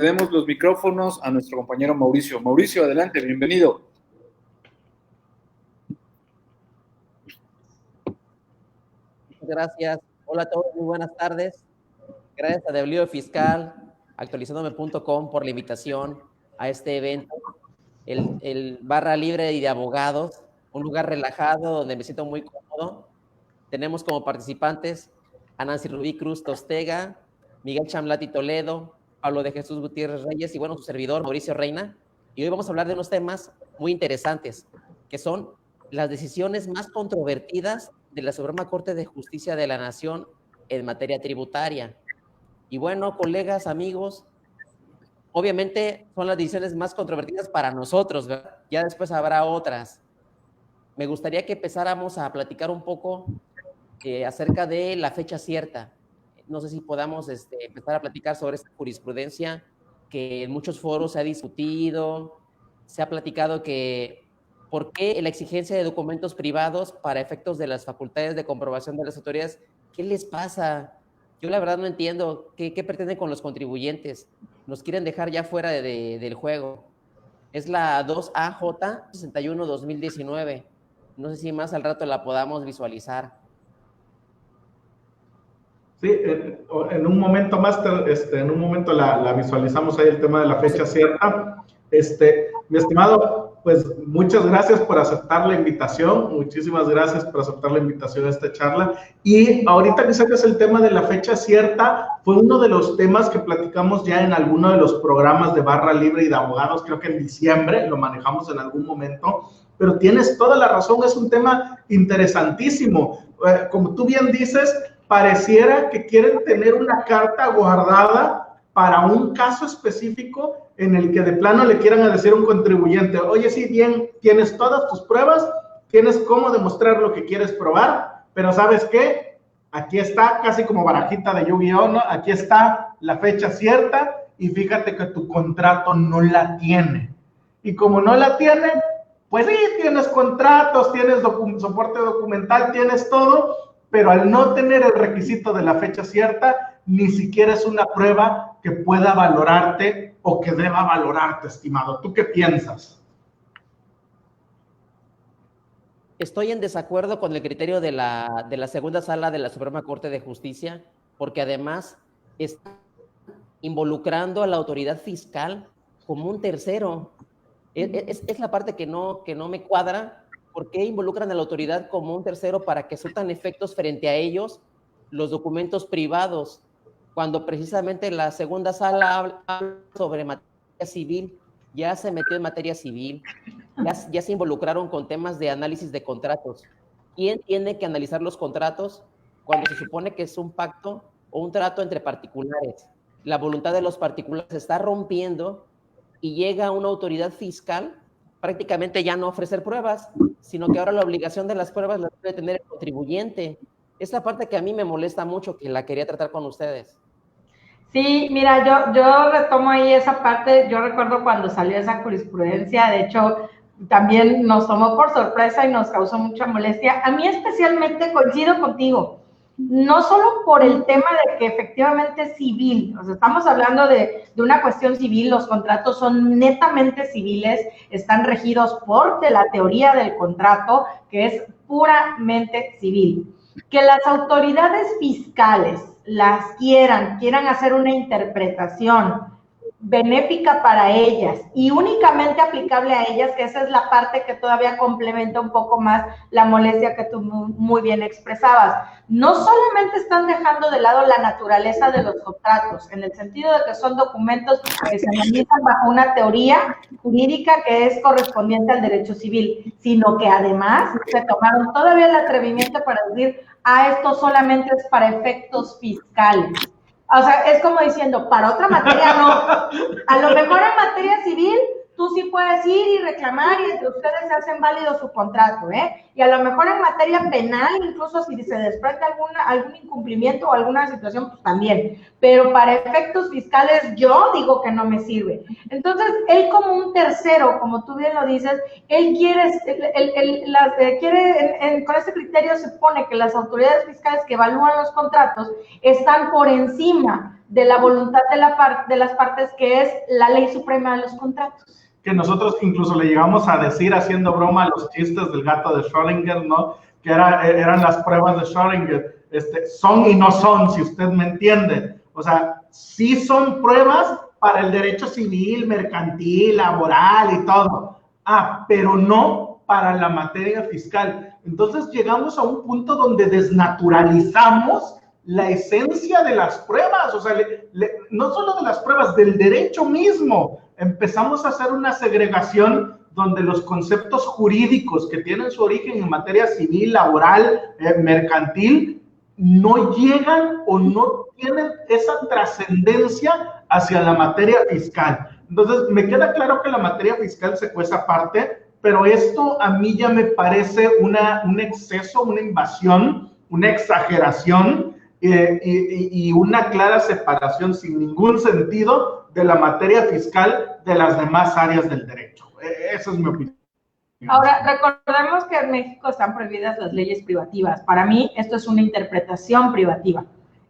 Cedemos los micrófonos a nuestro compañero Mauricio. Mauricio, adelante, bienvenido. Gracias. Hola a todos, muy buenas tardes. Gracias a W Fiscal, actualizandome.com por la invitación a este evento, el Barra Libre y de Abogados, un lugar relajado donde me siento muy cómodo. Tenemos como participantes a Nancy Rubí Cruz Tostega, Miguel Chamlati Toledo, Pablo de Jesús Gutiérrez Reyes y bueno, su servidor Mauricio Reina. Y hoy vamos a hablar de unos temas muy interesantes, que son las decisiones más controvertidas de la Suprema Corte de Justicia de la Nación en materia tributaria. Y bueno, colegas, amigos, obviamente son las decisiones más controvertidas para nosotros, ¿verdad? Ya después habrá otras. Me gustaría que empezáramos a platicar un poco acerca de la fecha cierta. No sé si podamos empezar a platicar sobre esta jurisprudencia que en muchos foros se ha discutido, se ha platicado que por qué la exigencia de documentos privados para efectos de las facultades de comprobación de las autoridades, ¿qué les pasa? Yo la verdad no entiendo qué pretenden con los contribuyentes. Nos quieren dejar ya fuera del juego. Es la 2AJ 61-2019. No sé si más al rato la podamos visualizar. Sí, en un momento más, en un momento la visualizamos ahí el tema de la fecha cierta. Mi estimado, pues muchas gracias por aceptar la invitación, muchísimas gracias por aceptar la invitación a esta charla. Y ahorita que sacas el tema de la fecha cierta, fue uno de los temas que platicamos ya en alguno de los programas de Barra Libre y de Abogados, creo que en diciembre lo manejamos en algún momento, pero tienes toda la razón, es un tema interesantísimo. Como tú bien dices, pareciera que quieren tener una carta guardada para un caso específico en el que de plano le quieran decir a un contribuyente, oye, sí, bien, tienes todas tus pruebas, tienes cómo demostrar lo que quieres probar, pero ¿sabes qué? Aquí está, casi como barajita de Yu-Gi-Oh, ¿no? Aquí está la fecha cierta y fíjate que tu contrato no la tiene. Y como no la tiene, pues sí, tienes contratos, tienes soporte documental, tienes todo, pero al no tener el requisito de la fecha cierta, ni siquiera es una prueba que pueda valorarte o que deba valorarte, estimado. ¿Tú qué piensas? Estoy en desacuerdo con el criterio de la segunda sala de la Suprema Corte de Justicia, porque además está involucrando a la autoridad fiscal como un tercero. Es la parte que no me cuadra. ¿Por qué involucran a la autoridad como un tercero para que surtan efectos frente a ellos los documentos privados, cuando precisamente la segunda sala habla sobre materia civil? Ya se metió en materia civil, ya se involucraron con temas de análisis de contratos. ¿Quién tiene que analizar los contratos cuando se supone que es un pacto o un trato entre particulares? La voluntad de los particulares se está rompiendo y llega una autoridad fiscal prácticamente ya no ofrecer pruebas, sino que ahora la obligación de las pruebas la debe tener el contribuyente. Es la parte que a mí me molesta mucho, que la quería tratar con ustedes. Sí, mira, yo retomo ahí esa parte. Yo recuerdo cuando salió esa jurisprudencia, de hecho, también nos tomó por sorpresa y nos causó mucha molestia. A mí especialmente coincido contigo, no solo por el tema de que efectivamente es civil, o sea, estamos hablando de una cuestión civil, los contratos son netamente civiles, están regidos por la teoría del contrato, que es puramente civil. Que las autoridades fiscales quieran hacer una interpretación benéfica para ellas y únicamente aplicable a ellas, que esa es la parte que todavía complementa un poco más la molestia que tú muy bien expresabas. No solamente están dejando de lado la naturaleza de los contratos, en el sentido de que son documentos que se analizan bajo una teoría jurídica que es correspondiente al derecho civil, sino que además se tomaron todavía el atrevimiento para decir, esto solamente es para efectos fiscales. O sea, es como diciendo, para otra materia no. A lo mejor en materia civil, tú sí puedes ir y reclamar y entre ustedes se hacen válido su contrato, ¿eh? Y a lo mejor en materia penal, incluso si se desprende algún incumplimiento o alguna situación, pues también. Pero para efectos fiscales, yo digo que no me sirve. Entonces, él como un tercero, como tú bien lo dices, él con este criterio se pone que las autoridades fiscales que evalúan los contratos están por encima de la voluntad de las partes, que es la ley suprema de los contratos. Que nosotros incluso le llegamos a decir, haciendo broma, a los chistes del gato de Schrödinger, ¿no? Que eran las pruebas de Schrödinger. Son y no son, si usted me entiende. O sea, sí son pruebas para el derecho civil, mercantil, laboral y todo. Pero no para la materia fiscal. Entonces llegamos a un punto donde desnaturalizamos la esencia de las pruebas, o sea, no solo de las pruebas, del derecho mismo. Empezamos a hacer una segregación donde los conceptos jurídicos que tienen su origen en materia civil, laboral, mercantil, no llegan o no tienen esa trascendencia hacia la materia fiscal. Entonces, me queda claro que la materia fiscal se cuesta aparte, pero esto a mí ya me parece un exceso, una invasión, una exageración y una clara separación sin ningún sentido de la materia fiscal de las demás áreas del derecho. Esa es mi opinión. Ahora, recordemos que en México están prohibidas las leyes privativas. Para mí, esto es una interpretación privativa.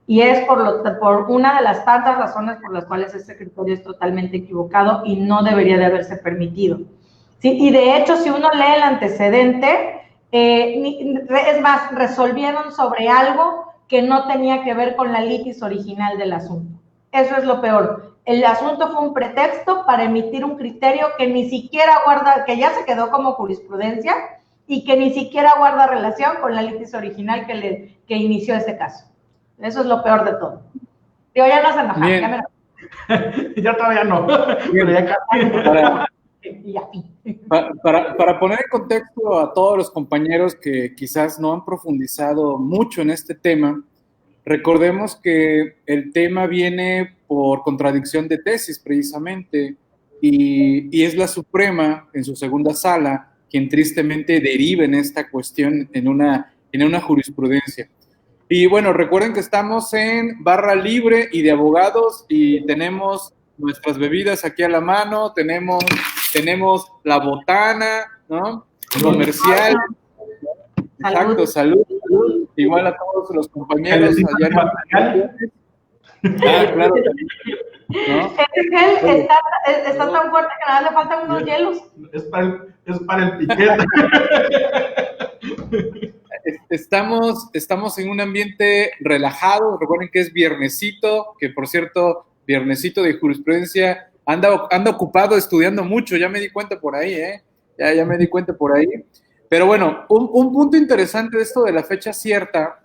Y es por una de las tantas razones por las cuales este criterio es totalmente equivocado y no debería de haberse permitido. ¿Sí? Y de hecho, si uno lee el antecedente, es más, resolvieron sobre algo que no tenía que ver con la litis original del asunto. Eso es lo peor. El asunto fue un pretexto para emitir un criterio que ni siquiera guarda, que ya se quedó como jurisprudencia y que ni siquiera guarda relación con la litis original que inició ese caso. Eso es lo peor de todo. Yo ya no se enoja. Ya todavía no. Pero ya para poner en contexto a todos los compañeros que quizás no han profundizado mucho en este tema, recordemos que el tema viene por contradicción de tesis precisamente y es la Suprema en su segunda sala quien tristemente deriva en esta cuestión en una jurisprudencia. Y bueno, recuerden que estamos en barra libre y de abogados y tenemos nuestras bebidas aquí a la mano, tenemos la botana, ¿no? Comercial. Exacto, salud. Igual a todos los compañeros allá en claro. ¿No? Ese gel está tan fuerte que nada le faltan unos hielos. Es para el piquete. Estamos en un ambiente relajado. Recuerden que es viernesito, que por cierto, viernesito de jurisprudencia, anda ocupado estudiando mucho, ya me di cuenta por ahí, ya me di cuenta por ahí. Pero bueno, un punto interesante de esto de la fecha cierta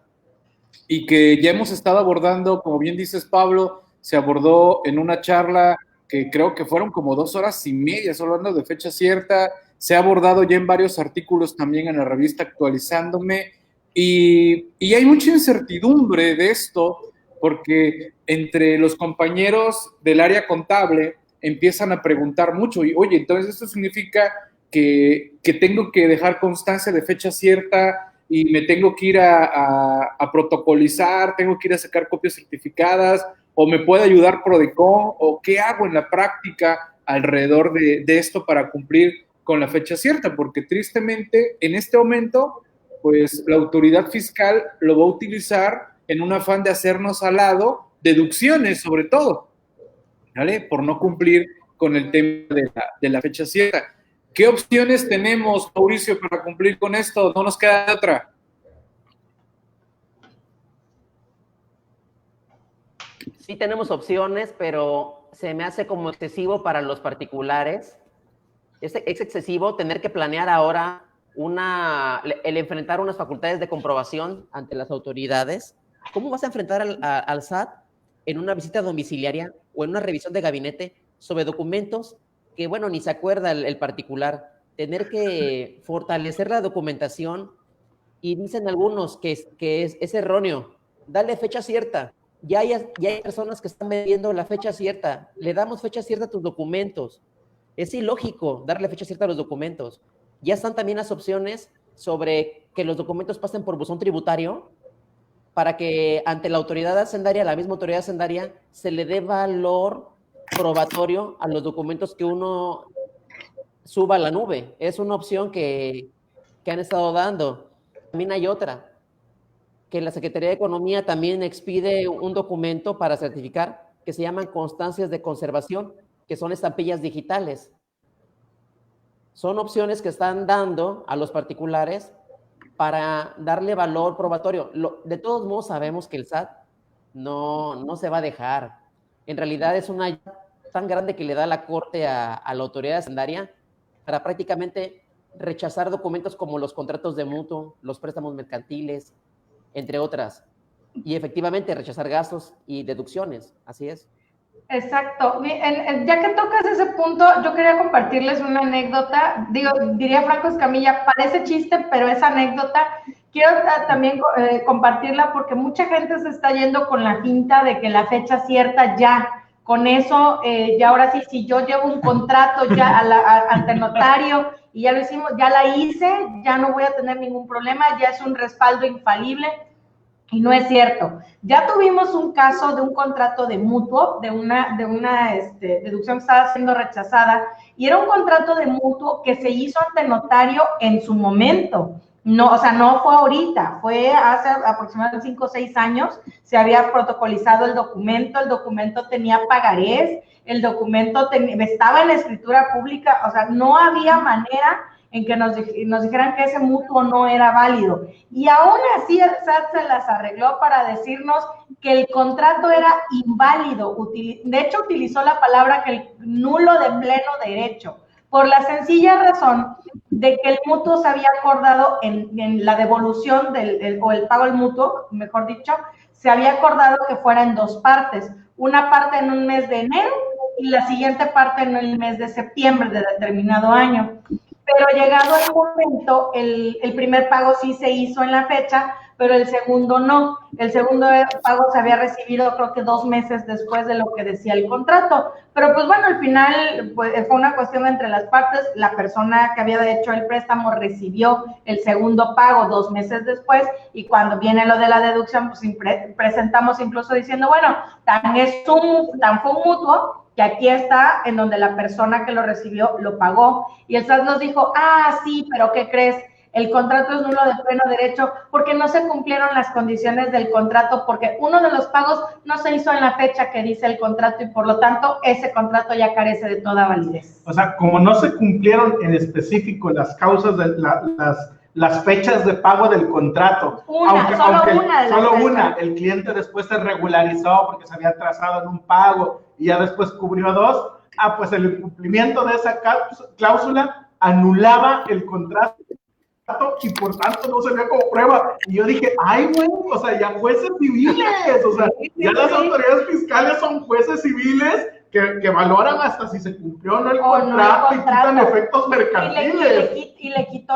y que ya hemos estado abordando, como bien dices, Pablo, se abordó en una charla que creo que fueron como 2 horas y media, solo hablando de fecha cierta. Se ha abordado ya en varios artículos también en la revista Actualizándome y hay mucha incertidumbre de esto porque entre los compañeros del área contable empiezan a preguntar mucho y, oye, entonces esto significa que tengo que dejar constancia de fecha cierta y me tengo que ir a protocolizar, tengo que ir a sacar copias certificadas o me puede ayudar Prodecon o qué hago en la práctica alrededor de esto para cumplir con la fecha cierta, porque tristemente en este momento, pues la autoridad fiscal lo va a utilizar en un afán de hacernos al lado deducciones sobre todo, ¿vale? Por no cumplir con el tema de la fecha cierta. ¿Qué opciones tenemos, Mauricio, para cumplir con esto? No nos queda otra. Sí tenemos opciones, pero se me hace como excesivo para los particulares. Es excesivo tener que planear ahora el enfrentar unas facultades de comprobación ante las autoridades. ¿Cómo vas a enfrentar al SAT en una visita domiciliaria o en una revisión de gabinete sobre documentos que, bueno, ni se acuerda el particular? Tener que fortalecer la documentación y dicen algunos que es erróneo. Dale fecha cierta. Ya hay personas que están vendiendo la fecha cierta. Le damos fecha cierta a tus documentos. Es ilógico darle fecha cierta a los documentos. Ya están también las opciones sobre que los documentos pasen por buzón tributario para que ante la autoridad hacendaria, la misma autoridad hacendaria, se le dé valor probatorio a los documentos que uno suba a la nube. Es una opción que han estado dando. También hay otra, que la Secretaría de Economía también expide un documento para certificar que se llaman constancias de conservación, que son estampillas digitales. Son opciones que están dando a los particulares para darle valor probatorio. De todos modos, sabemos que el SAT no se va a dejar. En realidad es una ayuda tan grande que le da la Corte a la autoridad hacendaria para prácticamente rechazar documentos como los contratos de mutuo, los préstamos mercantiles, entre otras. Y efectivamente rechazar gastos y deducciones. Así es. Exacto. Ya que tocas ese punto, yo quería compartirles una anécdota. Diría Franco Escamilla, parece chiste, pero es anécdota. Quiero también compartirla porque mucha gente se está yendo con la finta de que la fecha cierta ya, con eso, ya ahora sí, si yo llevo un contrato ya ante notario y ya lo hicimos, ya la hice, ya no voy a tener ningún problema, ya es un respaldo infalible. Y no es cierto. Ya tuvimos un caso de un contrato de mutuo, de una deducción que estaba siendo rechazada, y era un contrato de mutuo que se hizo ante notario en su momento. No, o sea, no fue ahorita, fue hace aproximadamente 5 o 6 años, se había protocolizado el documento tenía pagarés, el documento estaba en la escritura pública, o sea, no había manera en que nos dijeran que ese mutuo no era válido. Y aún así el SAT se las arregló para decirnos que el contrato era inválido. De hecho, utilizó la palabra que el nulo de pleno derecho, por la sencilla razón de que el mutuo se había acordado en la devolución o el pago del mutuo, mejor dicho, se había acordado que fuera en 2 partes. Una parte en un mes de enero y la siguiente parte en el mes de septiembre de determinado año. Pero llegado el momento, el primer pago sí se hizo en la fecha, pero el segundo no. El segundo pago se había recibido creo que 2 meses después de lo que decía el contrato. Pero pues bueno, al final pues, fue una cuestión entre las partes. La persona que había hecho el préstamo recibió el segundo pago 2 meses después, y cuando viene lo de la deducción, pues presentamos incluso diciendo, bueno, tan fue un mutuo, que aquí está en donde la persona que lo recibió lo pagó. Y el SAT nos dijo, sí, pero ¿qué crees? El contrato es nulo de pleno derecho porque no se cumplieron las condiciones del contrato, porque uno de los pagos no se hizo en la fecha que dice el contrato y por lo tanto ese contrato ya carece de toda validez. O sea, como no se cumplieron en específico las causas de las fechas de pago del contrato. Solo una. El cliente después se regularizó porque se había atrasado en un pago y ya después cubrió 2. Pues el incumplimiento de esa cláusula anulaba el contrato y por tanto no se ve como prueba. Y yo dije, güey, o sea, ya jueces civiles, o sea, ya las autoridades fiscales son jueces civiles que valoran hasta si se cumplió o no el contrato y quitan efectos mercantiles. Y le quitó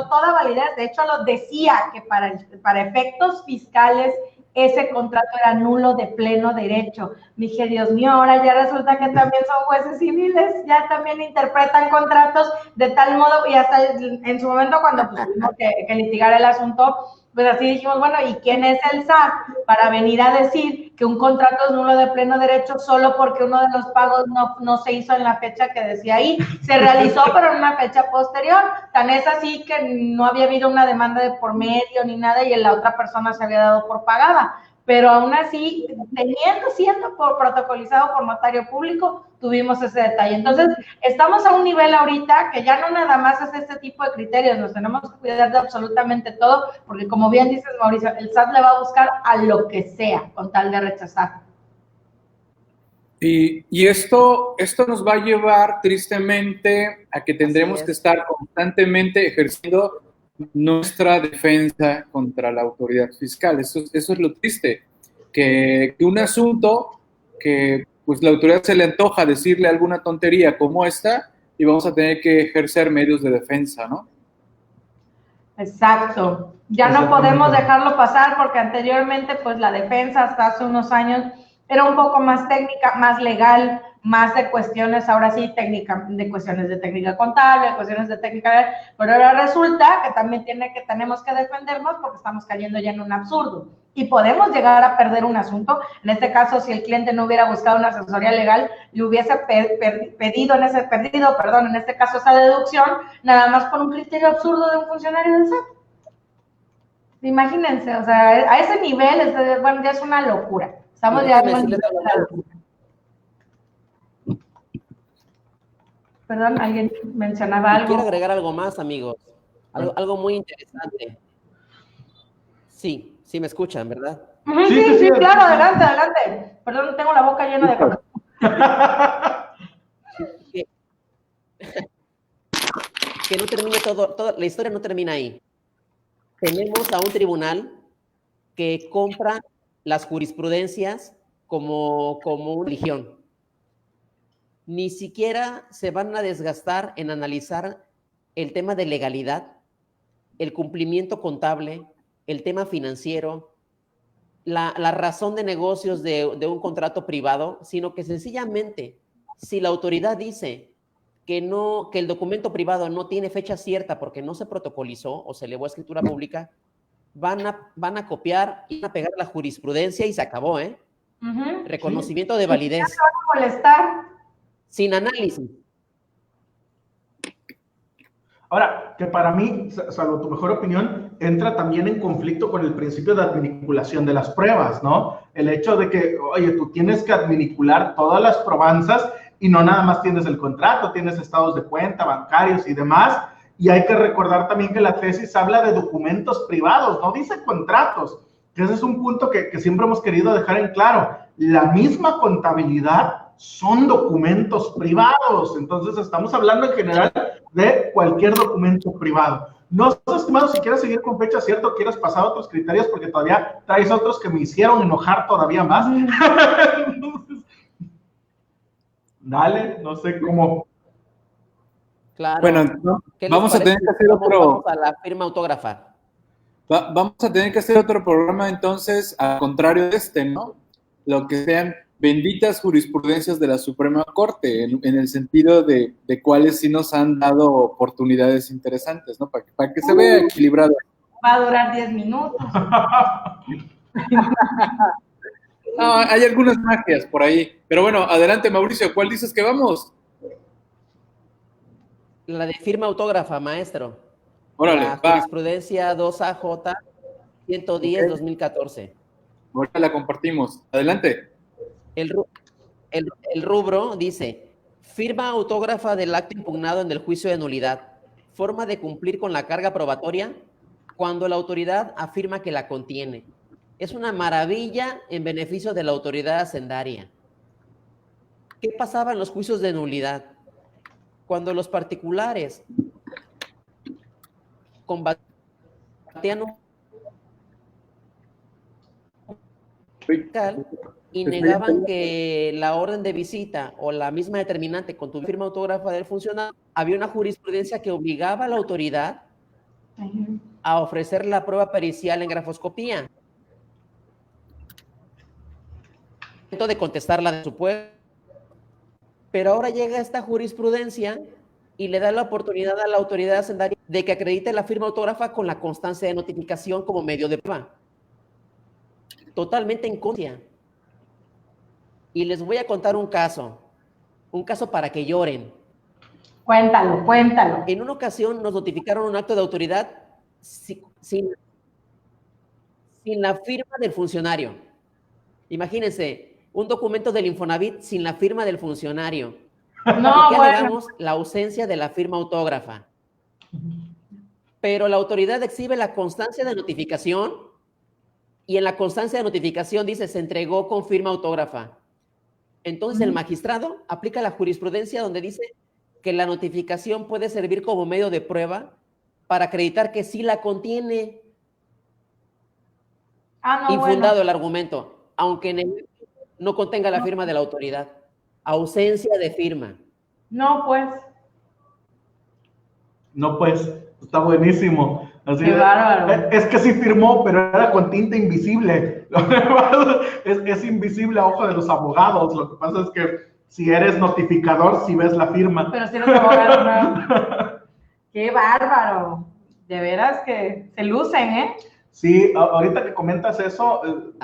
toda validez. De hecho, lo decía que para efectos fiscales ese contrato era nulo de pleno derecho. Dije, Dios mío, ahora ya resulta que también son jueces civiles, ya también interpretan contratos de tal modo, y hasta en su momento cuando tuvimos que litigar el asunto, pues así dijimos, bueno, ¿y quién es el SAT para venir a decir que un contrato es nulo de pleno derecho solo porque uno de los pagos no se hizo en la fecha que decía ahí? Se realizó, pero en una fecha posterior. Tan es así que no había habido una demanda de por medio ni nada y la otra persona se había dado por pagada. Pero aún así, siendo protocolizado por notario público, tuvimos ese detalle. Entonces, estamos a un nivel ahorita que ya no nada más es este tipo de criterios, nos tenemos que cuidar de absolutamente todo, porque como bien dices, Mauricio, el SAT le va a buscar a lo que sea con tal de rechazar. Y esto nos va a llevar tristemente a que tendremos que estar constantemente ejerciendo nuestra defensa contra la autoridad fiscal. Eso es lo triste, que un asunto que pues la autoridad se le antoja decirle alguna tontería como esta y vamos a tener que ejercer medios de defensa, ¿no? Exacto. Ya no podemos dejarlo pasar porque anteriormente pues la defensa hasta hace unos años era un poco más técnica, más legal, más de cuestiones, ahora sí, de cuestiones de técnica contable, cuestiones de técnica, pero ahora resulta que también tenemos que defendernos porque estamos cayendo ya en un absurdo y podemos llegar a perder un asunto. En este caso, si el cliente no hubiera buscado una asesoría legal, le hubiese perdido en este caso esa deducción, nada más por un criterio absurdo de un funcionario del SAT. Imagínense, o sea, a ese nivel, bueno, ya es una locura. Estamos ya en una locura. Perdón, alguien mencionaba algo. Quiero agregar algo más, amigos. Algo muy interesante. Sí, sí me escuchan, ¿verdad? Sí, claro, adelante. Perdón, tengo la boca llena de cosas. Que no termine toda la historia no termina ahí. Tenemos a un tribunal que compra las jurisprudencias como una religión. Ni siquiera se van a desgastar en analizar el tema de legalidad, el cumplimiento contable, el tema financiero, la razón de negocios de un contrato privado, sino que sencillamente, si la autoridad dice que el documento privado no tiene fecha cierta porque no se protocolizó o se elevó a escritura pública, van a copiar y van a pegar la jurisprudencia y se acabó, ¿eh? Reconocimiento de validez. Ya se van a molestar. Sin análisis. Ahora, que para mí, salvo tu mejor opinión, entra también en conflicto con el principio de adminiculación de las pruebas, ¿no? El hecho de que, oye, tú tienes que adminicular todas las probanzas y no nada más tienes el contrato, tienes estados de cuenta, bancarios y demás. Y hay que recordar también que la tesis habla de documentos privados, no dice contratos, que ese es un punto que siempre hemos querido dejar en claro. La misma contabilidad son documentos privados, entonces estamos hablando en general de cualquier documento privado. No sé, estimado, si quieres seguir con fecha cierta o quieres pasar a otros criterios, porque todavía traes otros que me hicieron enojar todavía más. Dale, no sé cómo. Claro. Bueno, vamos a tener que hacer otro. Vamos a la firma autógrafa. Vamos a tener que hacer otro programa entonces, al contrario de este, ¿no? Lo que sean benditas jurisprudencias de la Suprema Corte, en el sentido de cuáles sí nos han dado oportunidades interesantes, ¿no? Para que se vea equilibrado. Va a durar 10 minutos. No, hay algunas magias por ahí. Pero bueno, adelante, Mauricio, ¿cuál dices que vamos? La de firma autógrafa, maestro. Órale, la jurisprudencia 2AJ 110-2014. Ahorita la compartimos. Adelante. El rubro dice: firma autógrafa del acto impugnado en el juicio de nulidad. Forma de cumplir con la carga probatoria cuando la autoridad afirma que la contiene. Es una maravilla en beneficio de la autoridad hacendaria. ¿Qué pasaba en los juicios de nulidad? Cuando los particulares combatían un y negaban que la orden de visita o la misma determinante con tu firma autógrafa del funcionario, había una jurisprudencia que obligaba a la autoridad a ofrecer la prueba pericial en grafoscopía. De contestarla de su pueblo. Pero ahora llega esta jurisprudencia y le da la oportunidad a la autoridad hacendaria de que acredite la firma autógrafa con la constancia de notificación como medio de prueba. Totalmente en contra. Y les voy a contar un caso para que lloren. Cuéntalo. En una ocasión nos notificaron un acto de autoridad sin la firma del funcionario. Imagínense, un documento del Infonavit sin la firma del funcionario. No, ¿Y qué alegamos? La ausencia de la firma autógrafa. Pero la autoridad exhibe la constancia de notificación y en la constancia de notificación dice se entregó con firma autógrafa. Entonces el magistrado aplica la jurisprudencia donde dice que la notificación puede servir como medio de prueba para acreditar que sí la contiene. Infundado el argumento, aunque en el no contenga la firma de la autoridad. Ausencia de firma. No, pues, está buenísimo. Así es que sí firmó, pero era con tinta invisible. Es invisible a ojo de los abogados. Lo que pasa es que si eres notificador, sí ves la firma. Pero si eres abogado, no. ¡Qué bárbaro! De veras que se lucen, ¿eh? Sí, ahorita que comentas eso,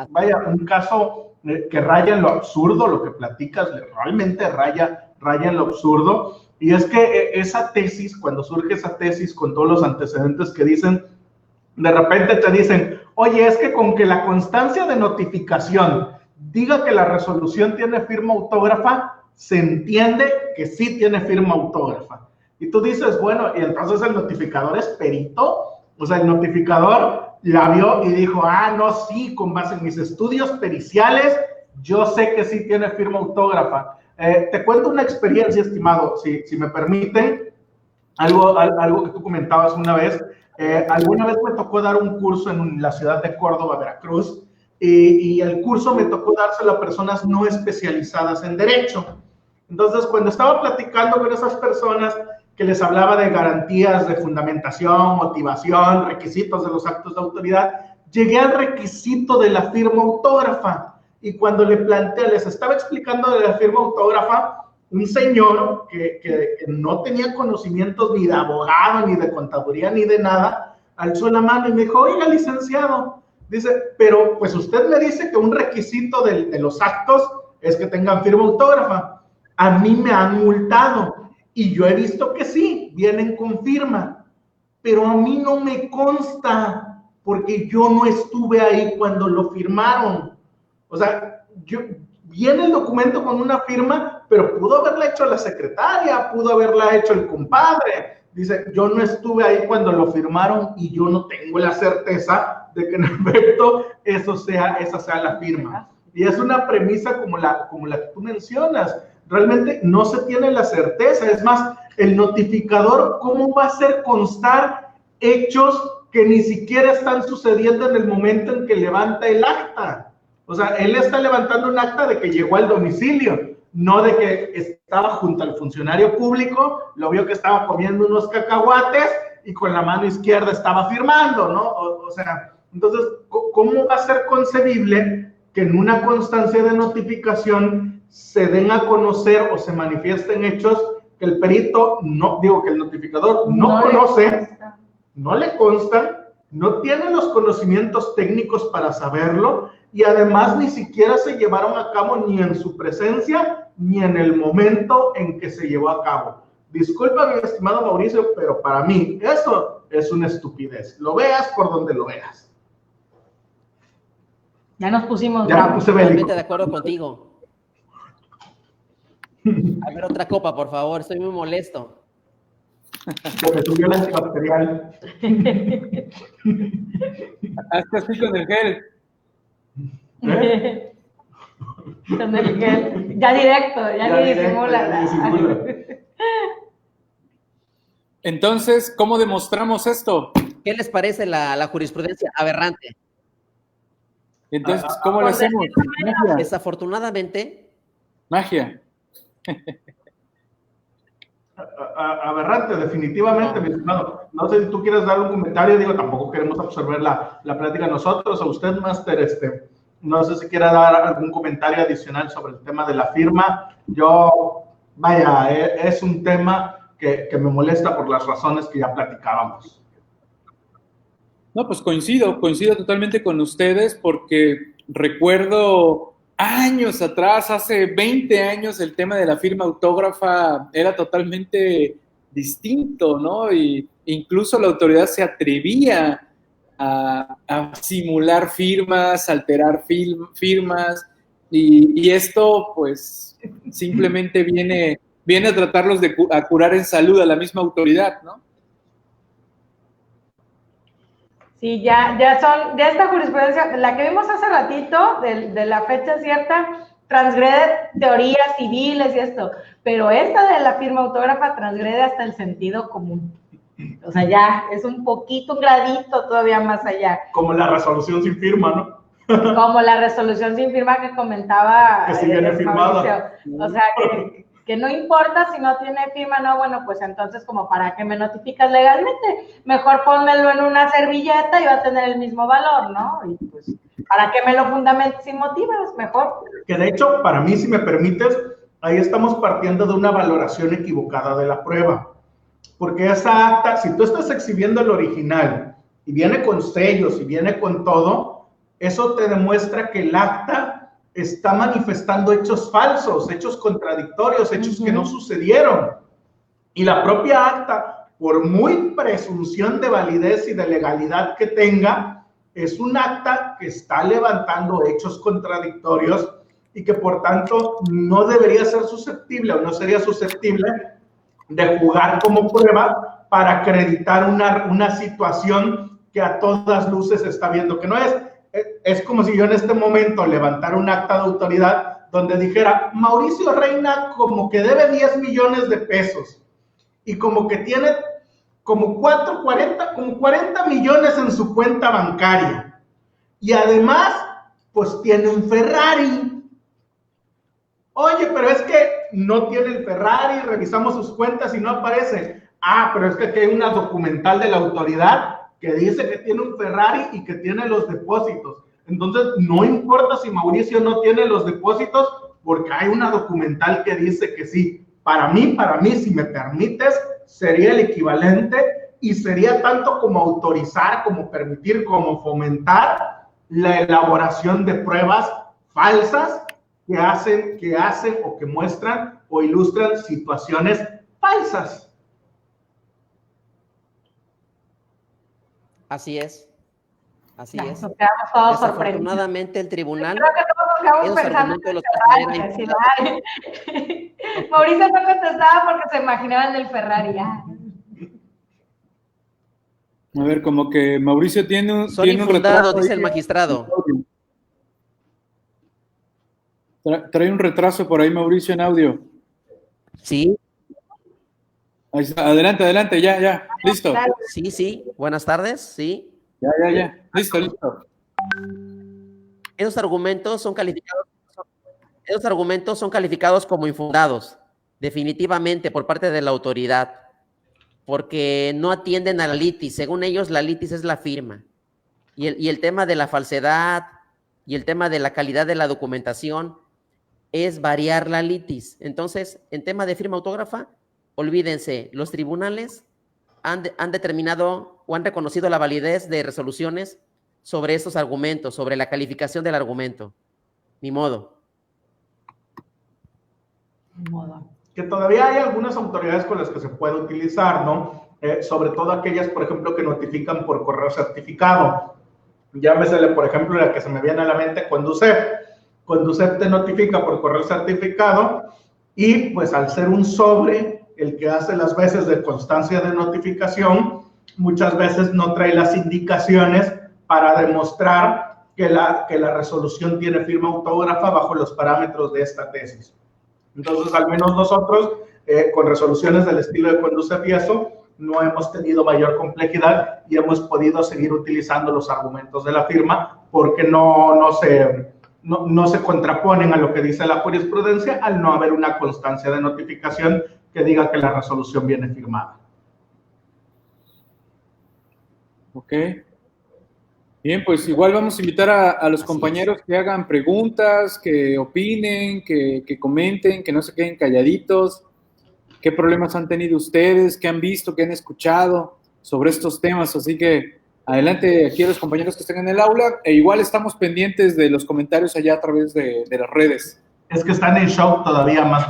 vaya, un caso que raya en lo absurdo, lo que platicas, realmente raya en lo absurdo, y es que esa tesis, cuando surge esa tesis con todos los antecedentes que dicen, De repente te dicen, oye, es que con que la constancia de notificación diga que la resolución tiene firma autógrafa, se entiende que sí tiene firma autógrafa. Y tú dices, bueno, y entonces el notificador es perito. O sea, el notificador la vio y dijo, no, sí, con base en mis estudios periciales, yo sé que sí tiene firma autógrafa. Te cuento una experiencia, estimado, si me permiten, algo que tú comentabas una vez. Alguna vez me tocó dar un curso en la ciudad de Córdoba, Veracruz, y el curso me tocó dárselo a personas no especializadas en derecho. Entonces, cuando estaba platicando con esas personas, que les hablaba de garantías de fundamentación, motivación, requisitos de los actos de autoridad, llegué al requisito de la firma autógrafa. Y cuando les estaba explicando de la firma autógrafa, un señor que no tenía conocimientos ni de abogado, ni de contaduría, ni de nada, alzó la mano y me dijo, oiga, licenciado, dice, pero pues usted me dice que un requisito de los actos es que tengan firma autógrafa. A mí me han multado y yo he visto que sí, vienen con firma, pero a mí no me consta porque yo no estuve ahí cuando lo firmaron. O sea, viene el documento con una firma, pero pudo haberla hecho la secretaria, pudo haberla hecho el compadre. Dice, yo no estuve ahí cuando lo firmaron y yo no tengo la certeza de que en efecto esa sea la firma. Y es una premisa como la que tú mencionas. Realmente no se tiene la certeza. Es más, el notificador, ¿cómo va a hacer constar hechos que ni siquiera están sucediendo en el momento en que levanta el acta? O sea, él está levantando un acta de que llegó al domicilio, no de que estaba junto al funcionario público, lo vio que estaba comiendo unos cacahuates y con la mano izquierda estaba firmando, ¿no? O sea, entonces, ¿cómo va a ser concebible que en una constancia de notificación se den a conocer o se manifiesten hechos que el perito, que el notificador no conoce, no le constan, no tiene los conocimientos técnicos para saberlo y además ni siquiera se llevaron a cabo ni en su presencia ni en el momento en que se llevó a cabo? Disculpa, mi estimado Mauricio, pero para mí eso es una estupidez. Lo veas por donde lo veas. Ya nos pusimos totalmente de acuerdo contigo. A ver, otra copa, por favor, estoy muy molesto. Se me subió el antibacterial. Hasta así con el gel. Con el gel. Ya directo, ya ni disimula. Entonces, ¿cómo demostramos esto? ¿Qué les parece la jurisprudencia aberrante? Entonces, ¿cómo lo hacemos? Magia. Desafortunadamente. Magia. Aberrante, definitivamente, mi estimado. No sé si tú quieres dar un comentario, digo, tampoco queremos absorber la plática nosotros, a usted, Máster, no sé si quiera dar algún comentario adicional sobre el tema de la firma. Es un tema que me molesta por las razones que ya platicábamos. No, pues coincido totalmente con ustedes porque recuerdo años atrás, hace 20 años, el tema de la firma autógrafa era totalmente distinto, ¿no? Y incluso la autoridad se atrevía a simular firmas, alterar firmas, y esto, pues, simplemente viene a tratarlos a curar en salud a la misma autoridad, ¿no? Sí, ya esta jurisprudencia, la que vimos hace ratito, de la fecha cierta, transgrede teorías civiles y esto, pero esta de la firma autógrafa transgrede hasta el sentido común. O sea, ya es un gradito todavía más allá. Como la resolución sin firma, ¿no? Como la resolución sin firma que comentaba. Que sí viene firmada. O sea, que no importa si no tiene firma, no, bueno, pues entonces, como para que me notificas legalmente, mejor pónmelo en una servilleta y va a tener el mismo valor, ¿no? Y pues, para que me lo fundamentes y motivas, mejor. Que de hecho, para mí, si me permites, ahí estamos partiendo de una valoración equivocada de la prueba. Porque esa acta, si tú estás exhibiendo el original y viene con sellos y viene con todo, eso te demuestra que el acta está manifestando hechos falsos, hechos contradictorios, hechos que no sucedieron. Y la propia acta por muy presunción de validez y de legalidad que tenga, es un acta que está levantando hechos contradictorios y que por tanto no debería ser susceptible o no sería susceptible de jugar como prueba para acreditar una situación que a todas luces se está viendo que no es. Es como si yo en este momento levantara un acta de autoridad donde dijera, Mauricio Reina como que debe 10 millones de pesos y como que tiene como 40 millones en su cuenta bancaria. Y además, pues tiene un Ferrari. Oye, pero es que no tiene el Ferrari, revisamos sus cuentas y no aparece. Ah, pero es que aquí hay una documental de la autoridad que dice que tiene un Ferrari y que tiene los depósitos. Entonces, no importa si Mauricio no tiene los depósitos, porque hay una documental que dice que sí. Para mí, si me permites, sería el equivalente y sería tanto como autorizar, como permitir, como fomentar la elaboración de pruebas falsas que hacen o que muestran o ilustran situaciones falsas. Así es. Así Ya, es. nos quedamos todos sorprendidos. Desafortunadamente el tribunal, Creo que todos nos quedamos esos pensando argumentos en los el Ferrari. Mauricio no contestaba porque se imaginaba en el Ferrari. A ver, como que Mauricio tiene son tiene infundados, retraso dice ahí. el magistrado. Trae un retraso por ahí, Mauricio, en audio. Sí, Ahí está. Adelante, ya, listo. sí. Buenas tardes, sí. Ya. Listo. Esos argumentos son calificados como infundados, definitivamente, por parte de la autoridad, porque no atienden a la litis. Según ellos, la litis es la firma. Y el tema de la falsedad y el tema de la calidad de la documentación es variar la litis. Entonces, en tema de firma autógrafa, olvídense, los tribunales han determinado o han reconocido la validez de resoluciones sobre estos argumentos, sobre la calificación del argumento. Ni modo. Que todavía hay algunas autoridades con las que se puede utilizar, ¿no? Sobre todo aquellas, por ejemplo, que notifican por correo certificado. Llámesele, por ejemplo, la que se me viene a la mente, Conducef. Conducef te notifica por correo certificado y pues al ser un sobre el que hace las veces de constancia de notificación, muchas veces no trae las indicaciones para demostrar que la resolución tiene firma autógrafa bajo los parámetros de esta tesis. Entonces, al menos nosotros, con resoluciones del estilo de Conducef y eso, no hemos tenido mayor complejidad y hemos podido seguir utilizando los argumentos de la firma porque no se contraponen a lo que dice la jurisprudencia al no haber una constancia de notificación que diga que la resolución viene firmada. Ok. Bien, pues igual vamos a invitar a los compañeros que hagan preguntas, que opinen, que comenten, que no se queden calladitos. ¿Qué problemas han tenido ustedes? ¿Qué han visto? ¿Qué han escuchado sobre estos temas? Así que adelante aquí a los compañeros que estén en el aula. E igual estamos pendientes de los comentarios allá a través de las redes. Es que están en shock todavía más.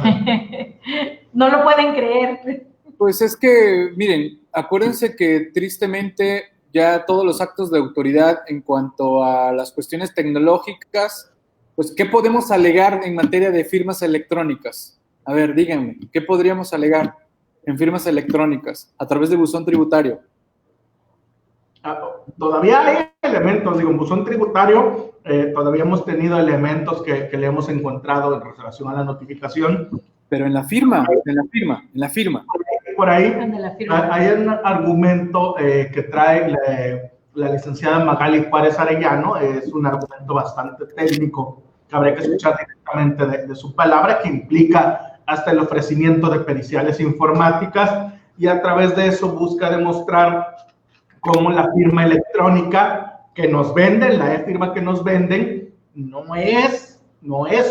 No lo pueden creer. Pues es que, miren, acuérdense que tristemente ya todos los actos de autoridad en cuanto a las cuestiones tecnológicas, pues, ¿qué podemos alegar en materia de firmas electrónicas? A ver, díganme, ¿qué podríamos alegar en firmas electrónicas a través de buzón tributario? Todavía hay elementos, digo, en buzón tributario, todavía hemos tenido elementos que le hemos encontrado en relación a la notificación. Pero en la firma. Por ahí hay un argumento que trae la licenciada Magali Juárez Arellano, es un argumento bastante técnico que habría que escuchar directamente de su palabra, que implica hasta el ofrecimiento de periciales informáticas y a través de eso busca demostrar cómo la firma electrónica que nos venden, la e-firma que nos venden, no es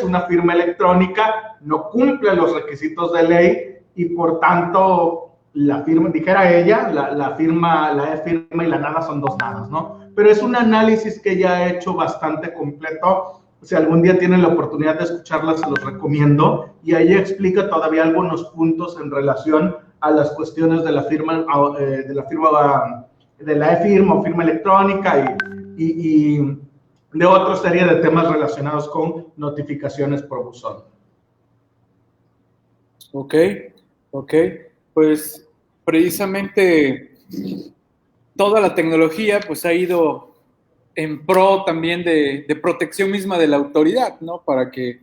una firma electrónica, no cumple los requisitos de ley y por tanto la firma, dijera ella, la firma, la e-firma y la nada son dos nadas, ¿no? Pero es un análisis que ella ha hecho bastante completo. Si algún día tienen la oportunidad de escucharla, se los recomiendo. Y ahí explica todavía algunos puntos en relación a las cuestiones de la firma, de la e-firma o firma electrónica y de otra serie de temas relacionados con notificaciones por buzón. Ok, pues precisamente toda la tecnología pues ha ido en pro también de protección misma de la autoridad, ¿no? Para que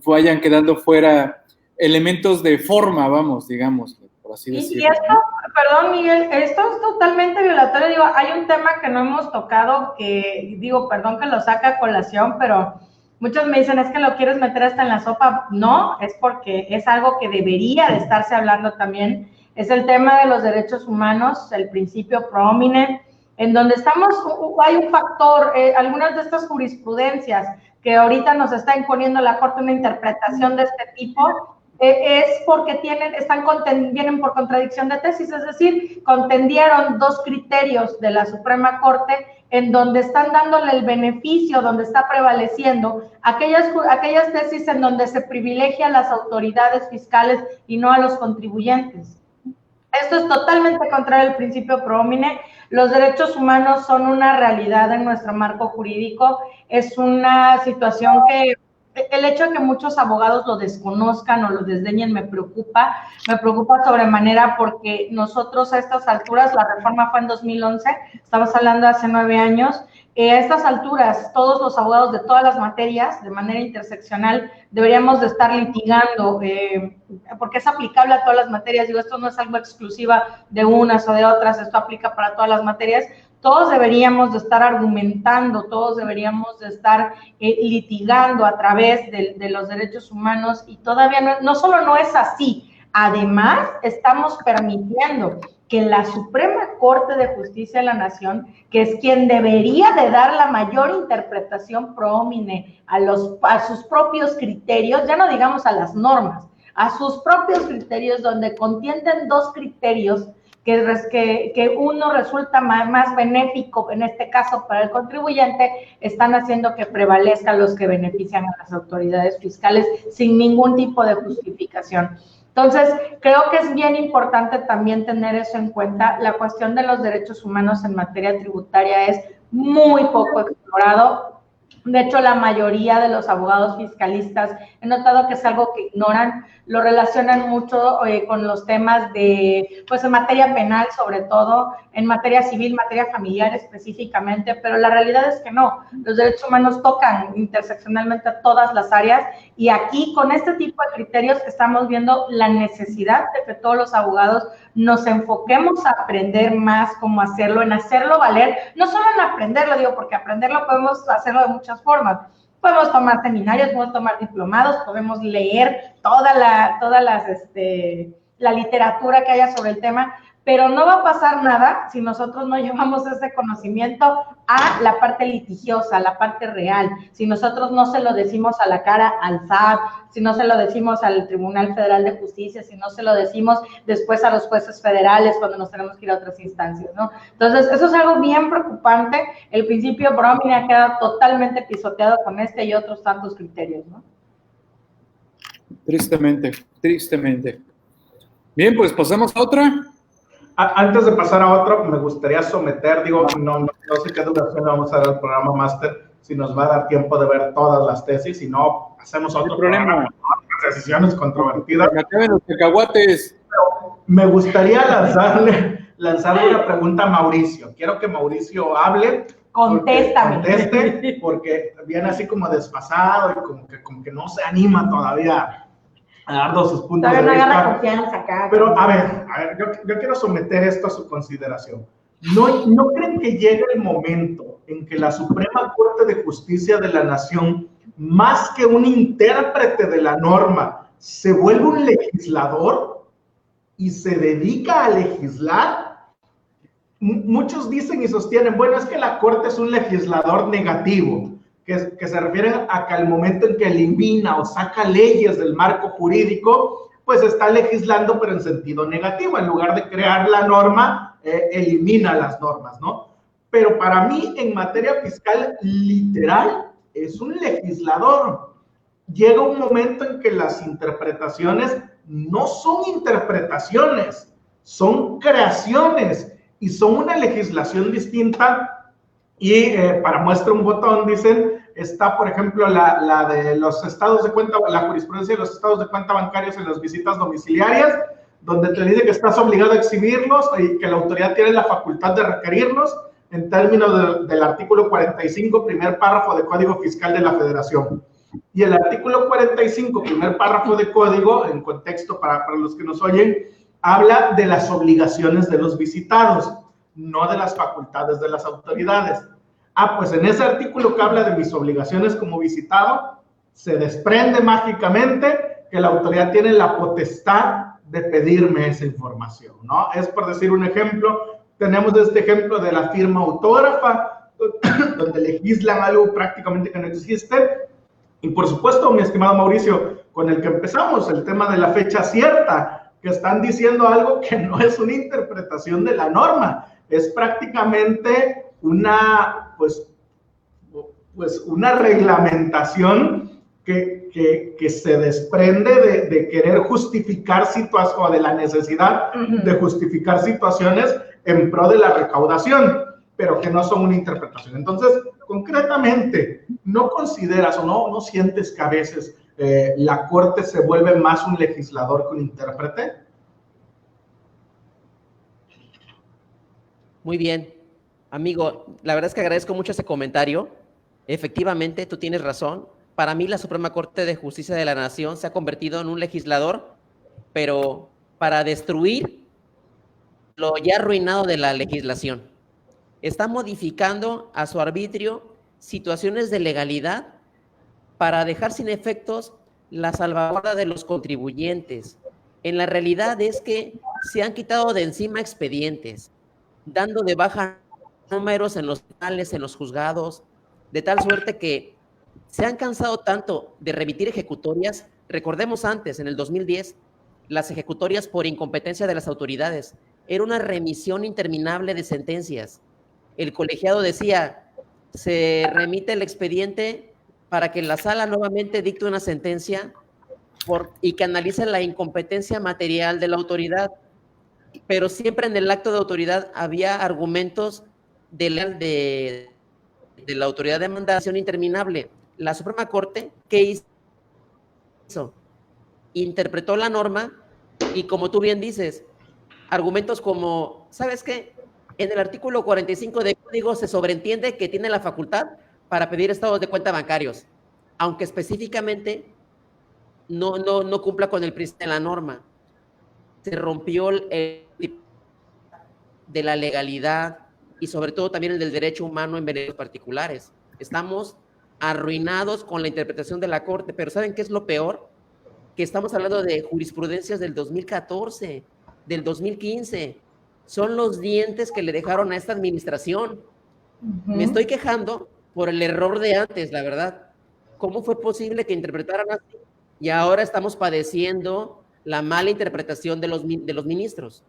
vayan quedando fuera elementos de forma, vamos, digamos, por así decirlo. Y esto, perdón Miguel, esto es totalmente violatorio. Digo, hay un tema que no hemos tocado que, digo, perdón que lo saca a colación, pero muchos me dicen, es que lo quieres meter hasta en la sopa. No, es porque es algo que debería de estarse hablando también. Es el tema de los derechos humanos, el principio pro homine, en donde hay un factor, algunas de estas jurisprudencias que ahorita nos está imponiendo la Corte una interpretación de este tipo, es porque vienen por contradicción de tesis, es decir, contendieron dos criterios de la Suprema Corte en donde están dándole el beneficio, donde está prevaleciendo aquellas tesis en donde se privilegia a las autoridades fiscales y no a los contribuyentes. Esto es totalmente contrario al principio pro homine. Los derechos humanos son una realidad en nuestro marco jurídico. Es una situación que el hecho de que muchos abogados lo desconozcan o lo desdeñen me preocupa sobremanera, porque nosotros a estas alturas, la reforma fue en 2011, estamos hablando de hace 9 años, a estas alturas todos los abogados de todas las materias, de manera interseccional, deberíamos de estar litigando, porque es aplicable a todas las materias. Digo, esto no es algo exclusiva de unas o de otras, esto aplica para todas las materias. Todos deberíamos de estar argumentando, todos deberíamos de estar litigando a través de los derechos humanos, y todavía no solo no es así, además estamos permitiendo que la Suprema Corte de Justicia de la Nación, que es quien debería de dar la mayor interpretación pro homine a sus propios criterios, ya no digamos a las normas, a sus propios criterios, donde contienen dos criterios que uno resulta más benéfico, en este caso para el contribuyente, están haciendo que prevalezcan los que benefician a las autoridades fiscales sin ningún tipo de justificación. Entonces, creo que es bien importante también tener eso en cuenta. La cuestión de los derechos humanos en materia tributaria es muy poco explorado. De hecho, la mayoría de los abogados fiscalistas, he notado que es algo que ignoran, lo relacionan mucho con los temas de, pues en materia penal sobre todo, en materia civil, materia familiar específicamente, pero la realidad es que no, los derechos humanos tocan interseccionalmente a todas las áreas, y aquí con este tipo de criterios estamos viendo la necesidad de que todos los abogados nos enfoquemos a aprender más cómo hacerlo, en hacerlo valer, no solo en aprenderlo, digo, porque aprenderlo podemos hacerlo de muchas formas. Podemos tomar seminarios, podemos tomar diplomados, podemos leer toda la literatura que haya sobre el tema, pero no va a pasar nada si nosotros no llevamos ese conocimiento a la parte litigiosa, a la parte real, si nosotros no se lo decimos a la cara al SAT, si no se lo decimos al Tribunal Federal de Justicia, si no se lo decimos después a los jueces federales cuando nos tenemos que ir a otras instancias, ¿no? Entonces, eso es algo bien preocupante. El principio pro homine ha quedado totalmente pisoteado con este y otros tantos criterios, ¿no? Tristemente. Bien, pues pasamos a otra. Antes de pasar a otro, me gustaría someter, digo, no sé qué duración le vamos a dar al programa máster, si nos va a dar tiempo de ver todas las tesis, si no, hacemos otro programa, otras decisiones controvertidas. Me acaben los cacahuates. Me gustaría lanzarle una pregunta a Mauricio. Quiero que Mauricio hable. Conteste, porque viene así como desfasado y como que no se anima todavía a dar sus puntos de vista. Agarra confianza acá. Pero, a ver, yo quiero someter esto a su consideración. ¿No creen que llega el momento en que la Suprema Corte de Justicia de la Nación, más que un intérprete de la norma, se vuelve un legislador y se dedica a legislar? Muchos dicen y sostienen, bueno, es que la Corte es un legislador negativo, que se refieren a que al momento en que elimina o saca leyes del marco jurídico, pues está legislando, pero en sentido negativo. En lugar de crear la norma, elimina las normas, ¿no? Pero para mí, en materia fiscal, literal, es un legislador. Llega un momento en que las interpretaciones no son interpretaciones, son creaciones y son una legislación distinta. Y para muestra un botón, dicen, está, por ejemplo, la de los estados de cuenta, la jurisprudencia de los estados de cuenta bancarios en las visitas domiciliarias, donde te dice que estás obligado a exhibirlos y que la autoridad tiene la facultad de requerirlos en términos del artículo 45, primer párrafo de Código Fiscal de la Federación. Y el artículo 45, primer párrafo de Código, en contexto para los que nos oyen, habla de las obligaciones de los visitados, no de las facultades de las autoridades. Pues en ese artículo que habla de mis obligaciones como visitado, se desprende mágicamente que la autoridad tiene la potestad de pedirme esa información, ¿no? Es por decir un ejemplo, tenemos este ejemplo de la firma autógrafa, donde legislan algo prácticamente que no existe. Y por supuesto, mi estimado Mauricio, con el que empezamos, el tema de la fecha cierta, que están diciendo algo que no es una interpretación de la norma, es prácticamente una, pues una reglamentación que se desprende de querer justificar situaciones, o de la necesidad de justificar situaciones en pro de la recaudación, pero que no son una interpretación. Entonces, concretamente, ¿no consideras o no sientes que a veces la Corte se vuelve más un legislador que un intérprete? Muy bien, amigo, la verdad es que agradezco mucho ese comentario. Efectivamente, tú tienes razón. Para mí, la Suprema Corte de Justicia de la Nación se ha convertido en un legislador, pero para destruir lo ya arruinado de la legislación. Está modificando a su arbitrio situaciones de legalidad para dejar sin efectos la salvaguarda de los contribuyentes. En la realidad es que se han quitado de encima expedientes, dando de baja números en los tribunales, en los juzgados, de tal suerte que se han cansado tanto de remitir ejecutorias. Recordemos antes, en el 2010, las ejecutorias por incompetencia de las autoridades. Era una remisión interminable de sentencias. El colegiado decía, se remite el expediente para que la sala nuevamente dicte una sentencia y que analice la incompetencia material de la autoridad. Pero siempre en el acto de autoridad había argumentos de la autoridad de mandación interminable. La Suprema Corte, ¿qué hizo? Interpretó la norma y, como tú bien dices, argumentos como, ¿sabes qué? En el artículo 45 del Código se sobreentiende que tiene la facultad para pedir estados de cuenta bancarios, aunque específicamente no cumpla con el principio de la norma. Se rompió el de la legalidad y sobre todo también el del derecho humano en beneficios particulares. Estamos arruinados con la interpretación de la Corte, pero ¿saben qué es lo peor? Que estamos hablando de jurisprudencias del 2014, del 2015. Son los dientes que le dejaron a esta administración. Me estoy quejando por el error de antes, la verdad. ¿Cómo fue posible que interpretaran así? Y ahora estamos padeciendo la mala interpretación de los ministros.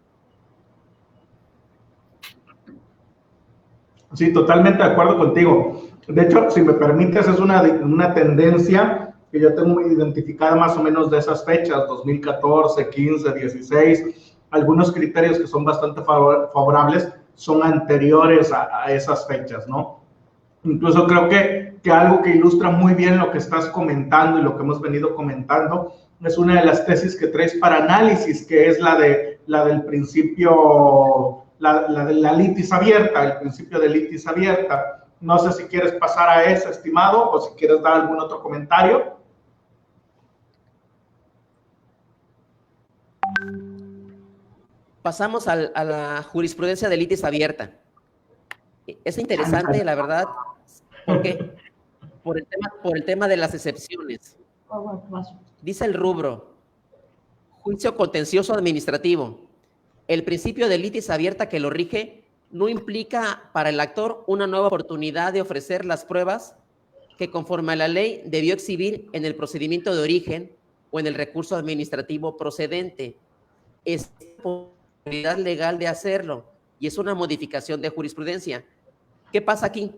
Sí, totalmente de acuerdo contigo. De hecho, si me permites, es una tendencia que yo tengo identificada más o menos de esas fechas, 2014, 15, 16. Algunos criterios que son bastante favorables son anteriores a esas fechas, ¿no? Incluso creo que algo que ilustra muy bien lo que estás comentando y lo que hemos venido comentando es una de las tesis que traes para análisis, que es la del principio, la de la litis abierta, el principio de litis abierta. No sé si quieres pasar a eso, estimado, o si quieres dar algún otro comentario. Pasamos a la jurisprudencia de litis abierta. Es interesante, la verdad, porque por el tema de las excepciones. Dice el rubro, juicio contencioso administrativo. El principio de litis abierta que lo rige no implica para el actor una nueva oportunidad de ofrecer las pruebas que conforme a la ley debió exhibir en el procedimiento de origen o en el recurso administrativo procedente. Es oportunidad legal de hacerlo y es una modificación de jurisprudencia. ¿Qué pasa aquí?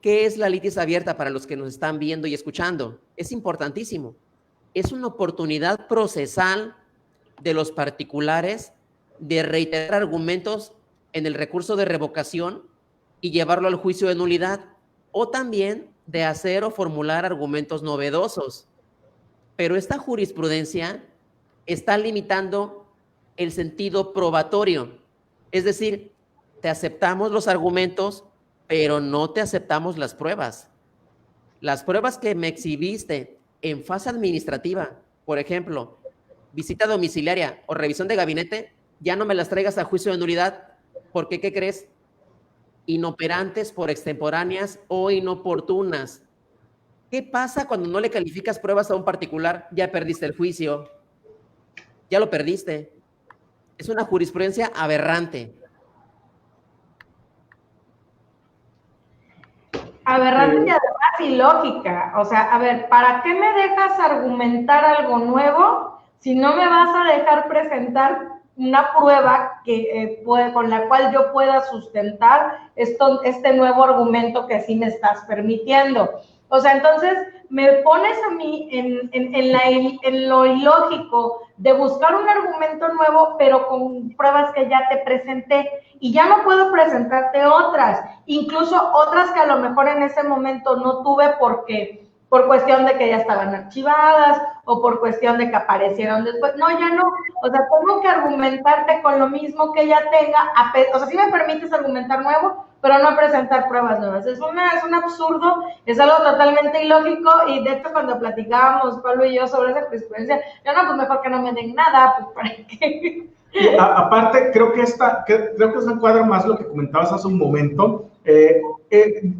¿Qué es la litis abierta para los que nos están viendo y escuchando? Es importantísimo. Es una oportunidad procesal de los particulares de reiterar argumentos en el recurso de revocación y llevarlo al juicio de nulidad, o también de hacer o formular argumentos novedosos. Pero esta jurisprudencia está limitando el sentido probatorio. Es decir, te aceptamos los argumentos, pero no te aceptamos las pruebas. Las pruebas que me exhibiste en fase administrativa, por ejemplo, visita domiciliaria o revisión de gabinete, ya no me las traigas a juicio de nulidad, porque, ¿qué crees? Inoperantes por extemporáneas o inoportunas. ¿Qué pasa cuando no le calificas pruebas a un particular? Ya perdiste el juicio. Ya lo perdiste. Es una jurisprudencia aberrante. Aberrante y además ilógica. O sea, a ver, ¿para qué me dejas argumentar algo nuevo si no me vas a dejar presentar una prueba que con la cual yo pueda sustentar este nuevo argumento que sí me estás permitiendo? O sea, entonces me pones a mí en lo ilógico de buscar un argumento nuevo, pero con pruebas que ya te presenté, y ya no puedo presentarte otras, incluso otras que a lo mejor en ese momento no tuve porque por cuestión de que ya estaban archivadas o por cuestión de que aparecieron después. No, ya no. O sea, tengo que argumentarte con lo mismo que ya tenga. O sea, sí me permites argumentar nuevo, pero no presentar pruebas nuevas. Es un absurdo, es algo totalmente ilógico, y de hecho cuando platicábamos Pablo y yo sobre esa jurisprudencia, yo no, pues mejor que no me den nada, pues para qué. Aparte, creo que se encuadra más lo que comentabas hace un momento.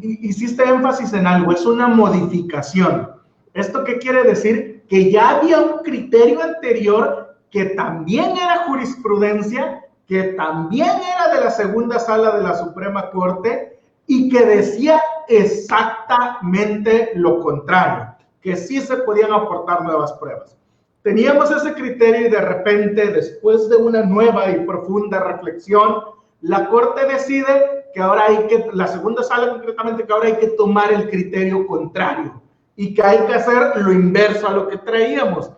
Hiciste énfasis en algo, es una modificación. ¿Esto qué quiere decir? Que ya había un criterio anterior que también era jurisprudencia, que también era de la segunda sala de la Suprema Corte y que decía exactamente lo contrario, que sí se podían aportar nuevas pruebas. Teníamos ese criterio y de repente, después de una nueva y profunda reflexión, la Corte decide que ahora la segunda sala concretamente, que ahora hay que tomar el criterio contrario y que hay que hacer lo inverso a lo que traíamos.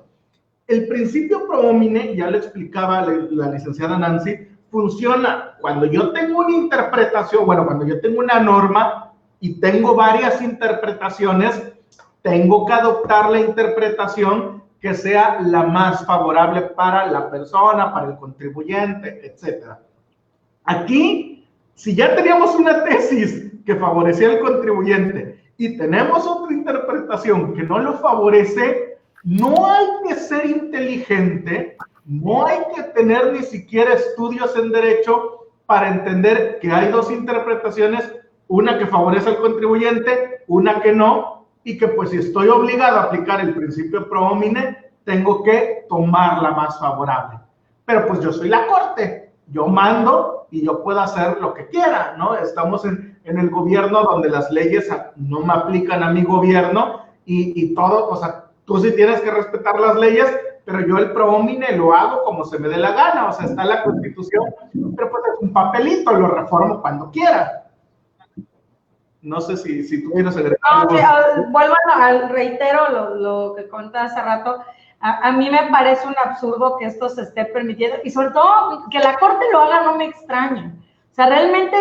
El principio pro homine, ya lo explicaba la licenciada Nancy, funciona cuando yo tengo una interpretación, cuando yo tengo una norma y tengo varias interpretaciones, tengo que adoptar la interpretación que sea la más favorable para la persona, para el contribuyente, etc. Aquí, si ya teníamos una tesis que favorecía al contribuyente y tenemos otra interpretación que no lo favorece, no hay que ser inteligente, no hay que tener ni siquiera estudios en derecho para entender que hay dos interpretaciones, una que favorece al contribuyente, una que no, y que pues si estoy obligado a aplicar el principio pro homine, tengo que tomar la más favorable. Pero pues yo soy la Corte, yo mando y yo puedo hacer lo que quiera, ¿no? Estamos en el gobierno donde las leyes no me aplican a mi gobierno y todo, o sea, tú sí tienes que respetar las leyes, pero yo el pro homine lo hago como se me dé la gana, o sea, está la Constitución, pero pues es un papelito, lo reformo cuando quiera. No sé si tú quieres agregar algo. No, vuelvo reitero lo que conté hace rato. A mí me parece un absurdo que esto se esté permitiendo, y sobre todo que la Corte lo haga no me extraña. O sea, realmente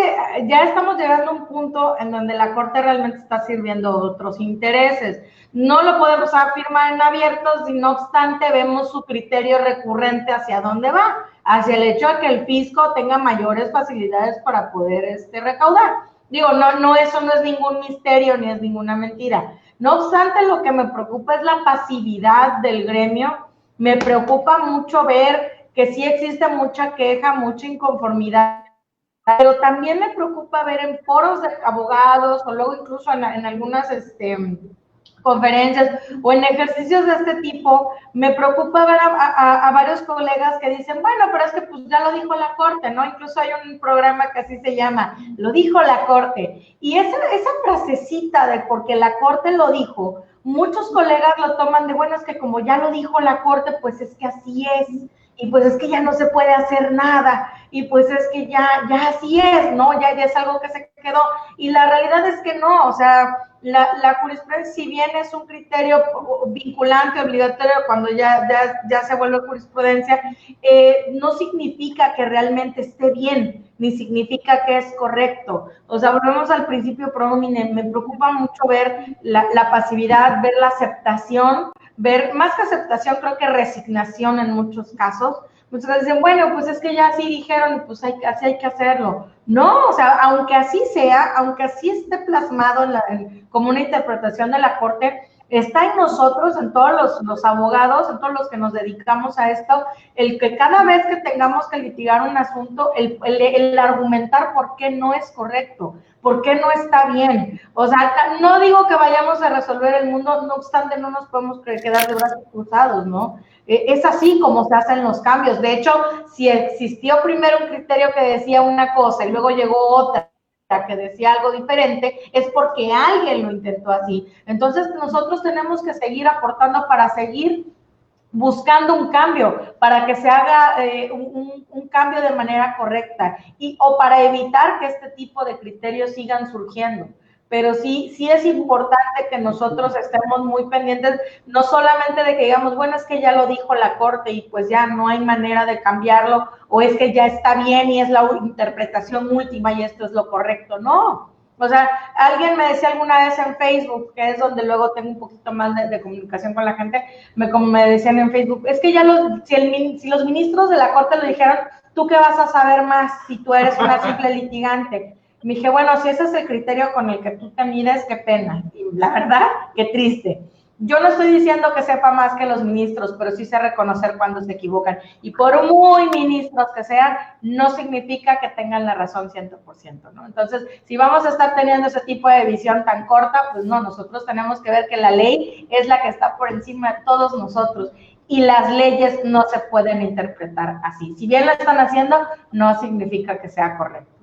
ya estamos llegando a un punto en donde la Corte realmente está sirviendo otros intereses. No lo podemos afirmar en abierto, si no obstante vemos su criterio recurrente hacia dónde va, hacia el hecho de que el fisco tenga mayores facilidades para poder recaudar. Digo, eso no es ningún misterio ni es ninguna mentira. No obstante, lo que me preocupa es la pasividad del gremio. Me preocupa mucho ver que sí existe mucha queja, mucha inconformidad, pero también me preocupa ver en foros de abogados o luego incluso en algunas conferencias o en ejercicios de este tipo, me preocupa ver a varios colegas que dicen, bueno, pero es que pues ya lo dijo la Corte, ¿no? Incluso hay un programa que así se llama, lo dijo la Corte. Y esa frasecita de porque la Corte lo dijo, muchos colegas lo toman de, bueno, es que como ya lo dijo la Corte, pues es que así es. Y pues es que ya no se puede hacer nada, y pues es que ya así es, ¿no? Ya es algo que se quedó, y la realidad es que no, o sea, la jurisprudencia, si bien es un criterio vinculante, obligatorio, cuando ya se vuelve jurisprudencia, no significa que realmente esté bien, ni significa que es correcto. O sea, volvemos al principio promine, me preocupa mucho ver la pasividad, ver la aceptación, ver, más que aceptación, creo que resignación en muchos casos. Muchas veces dicen, bueno, pues es que ya así dijeron, pues así hay que hacerlo. No, o sea, aunque así sea, aunque así esté plasmado como una interpretación de la Corte, está en nosotros, en todos los abogados, en todos los que nos dedicamos a esto, el que cada vez que tengamos que litigar un asunto, el argumentar por qué no es correcto, por qué no está bien. O sea, no digo que vayamos a resolver el mundo, no obstante, no nos podemos quedar de brazos cruzados, ¿no? Es así como se hacen los cambios. De hecho, si existió primero un criterio que decía una cosa y luego llegó otra que decía algo diferente, es porque alguien lo intentó así. Entonces, nosotros tenemos que seguir aportando para seguir buscando un cambio, para que se haga un cambio de manera correcta o para evitar que este tipo de criterios sigan surgiendo. Pero sí es importante que nosotros estemos muy pendientes, no solamente de que digamos, bueno, es que ya lo dijo la Corte y pues ya no hay manera de cambiarlo, o es que ya está bien y es la interpretación última y esto es lo correcto, no. O sea, alguien me decía alguna vez en Facebook, que es donde luego tengo un poquito más de comunicación con la gente, como me decían en Facebook, es que ya si los ministros de la Corte lo dijeron, ¿tú qué vas a saber más si tú eres una simple litigante? Me dije, bueno, si ese es el criterio con el que tú te mides, qué pena. Y la verdad, qué triste. Yo no estoy diciendo que sepa más que los ministros, pero sí sé reconocer cuando se equivocan. Y por muy ministros que sean, no significa que tengan la razón 100%, ¿no? Entonces, si vamos a estar teniendo ese tipo de visión tan corta, pues no, nosotros tenemos que ver que la ley es la que está por encima de todos nosotros. Y las leyes no se pueden interpretar así. Si bien lo están haciendo, no significa que sea correcto.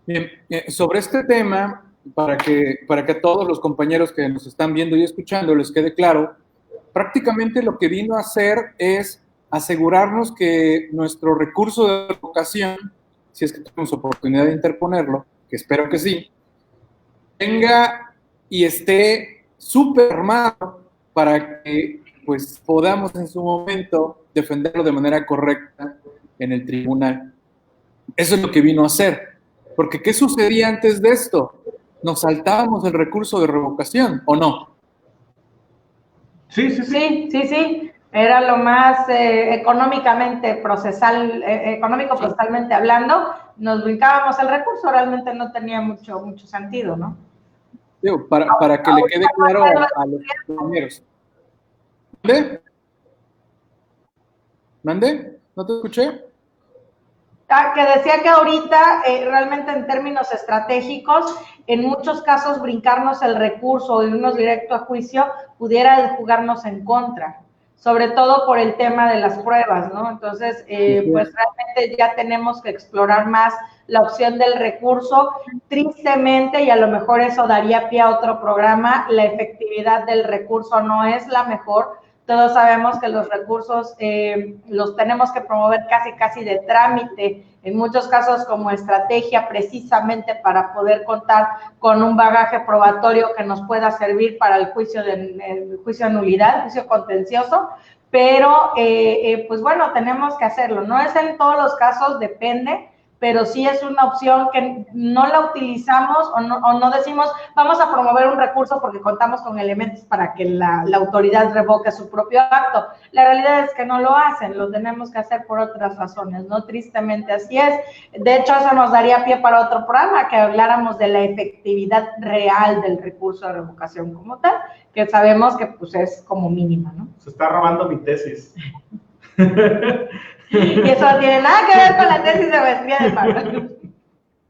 Bien, sobre este tema, para que a todos los compañeros que nos están viendo y escuchando les quede claro, prácticamente lo que vino a hacer es asegurarnos que nuestro recurso de revocación, si es que tenemos oportunidad de interponerlo, que espero que sí, tenga y esté súper armado para que pues podamos en su momento defenderlo de manera correcta en el tribunal. Eso es lo que vino a hacer. Porque ¿qué sucedía antes de esto? Nos saltábamos el recurso de revocación, ¿o no? Sí. Era lo más económicamente procesalmente hablando, nos brincábamos el recurso, realmente no tenía mucho sentido, ¿no? Digo, para que le quede claro a los compañeros. ¿Mande? ¿No te escuché? Que decía que ahorita, realmente en términos estratégicos, en muchos casos brincarnos el recurso o irnos directo a juicio pudiera jugarnos en contra, sobre todo por el tema de las pruebas, ¿no? Entonces, pues realmente ya tenemos que explorar más la opción del recurso. Tristemente, y a lo mejor eso daría pie a otro programa, la efectividad del recurso no es la mejor. Todos sabemos que los recursos los tenemos que promover casi de trámite, en muchos casos como estrategia precisamente para poder contar con un bagaje probatorio que nos pueda servir para el juicio de nulidad, el juicio contencioso, pero pues bueno, tenemos que hacerlo. No es en todos los casos, depende, pero sí es una opción que no la utilizamos o no decimos, vamos a promover un recurso porque contamos con elementos para que la autoridad revoque su propio acto. La realidad es que no lo hacen, lo tenemos que hacer por otras razones, ¿no? Tristemente así es. De hecho, eso nos daría pie para otro programa, que habláramos de la efectividad real del recurso de revocación como tal, que sabemos que pues es como mínima, ¿no? Se está robando mi tesis. Y eso no tiene nada que ver con la tesis de maestría de Pablo.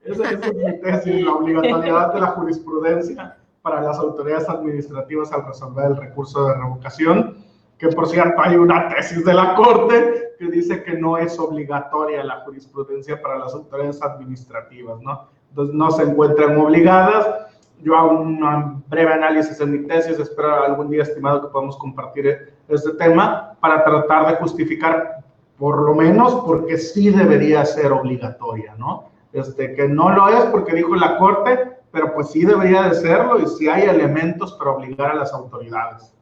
Esa es mi tesis, la obligatoriedad de la jurisprudencia para las autoridades administrativas al resolver el recurso de revocación, que por cierto hay una tesis de la Corte que dice que no es obligatoria la jurisprudencia para las autoridades administrativas, ¿no? Entonces no se encuentran obligadas. Yo hago un breve análisis en mi tesis, espero algún día, estimado, que podamos compartir este tema para tratar de justificar, por lo menos, porque sí debería ser obligatoria, ¿no? Que no lo es porque dijo la Corte, pero pues sí debería de serlo y sí hay elementos para obligar a las autoridades.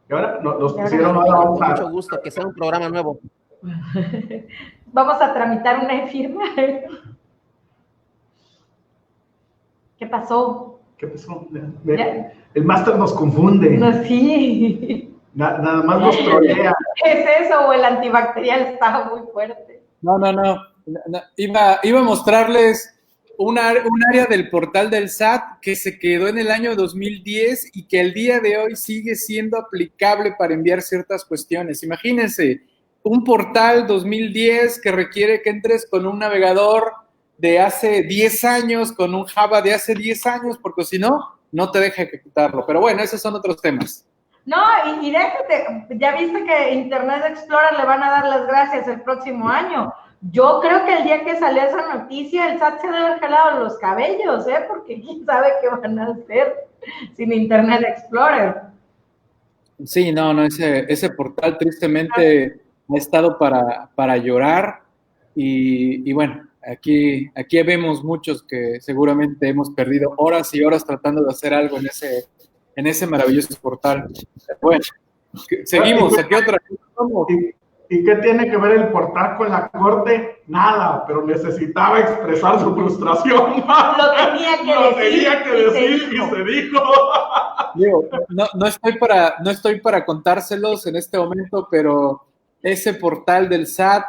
Y ahora nos pusieron con mucho gusto, que sea un programa nuevo. Vamos a tramitar una firma. ¿Qué pasó? ¿Qué pasó? El máster nos confunde. No, sí. Nada más nos trolea. ¿Es eso o el antibacterial estaba muy fuerte? No. Iba a mostrarles un área del portal del SAT que se quedó en el año 2010 y que al día de hoy sigue siendo aplicable para enviar ciertas cuestiones. Imagínense, un portal 2010 que requiere que entres con un navegador de hace 10 años, con un Java de hace 10 años, porque si no, no te deja ejecutarlo. Pero bueno, esos son otros temas. No, y déjate, ya viste que Internet Explorer le van a dar las gracias el próximo año. Yo creo que el día que salió esa noticia, el SAT se debe haber jalado los cabellos, porque quién sabe qué van a hacer sin Internet Explorer. Sí, no, ese portal tristemente ha estado para llorar y bueno, aquí vemos muchos que seguramente hemos perdido horas y horas tratando de hacer algo en ese maravilloso portal. Bueno, seguimos, aquí otra cosa. ¿Y qué tiene que ver el portal con la corte? Nada, pero necesitaba expresar su frustración. Lo tenía que decir y se dijo. Digo, no estoy para contárselos en este momento, pero ese portal del SAT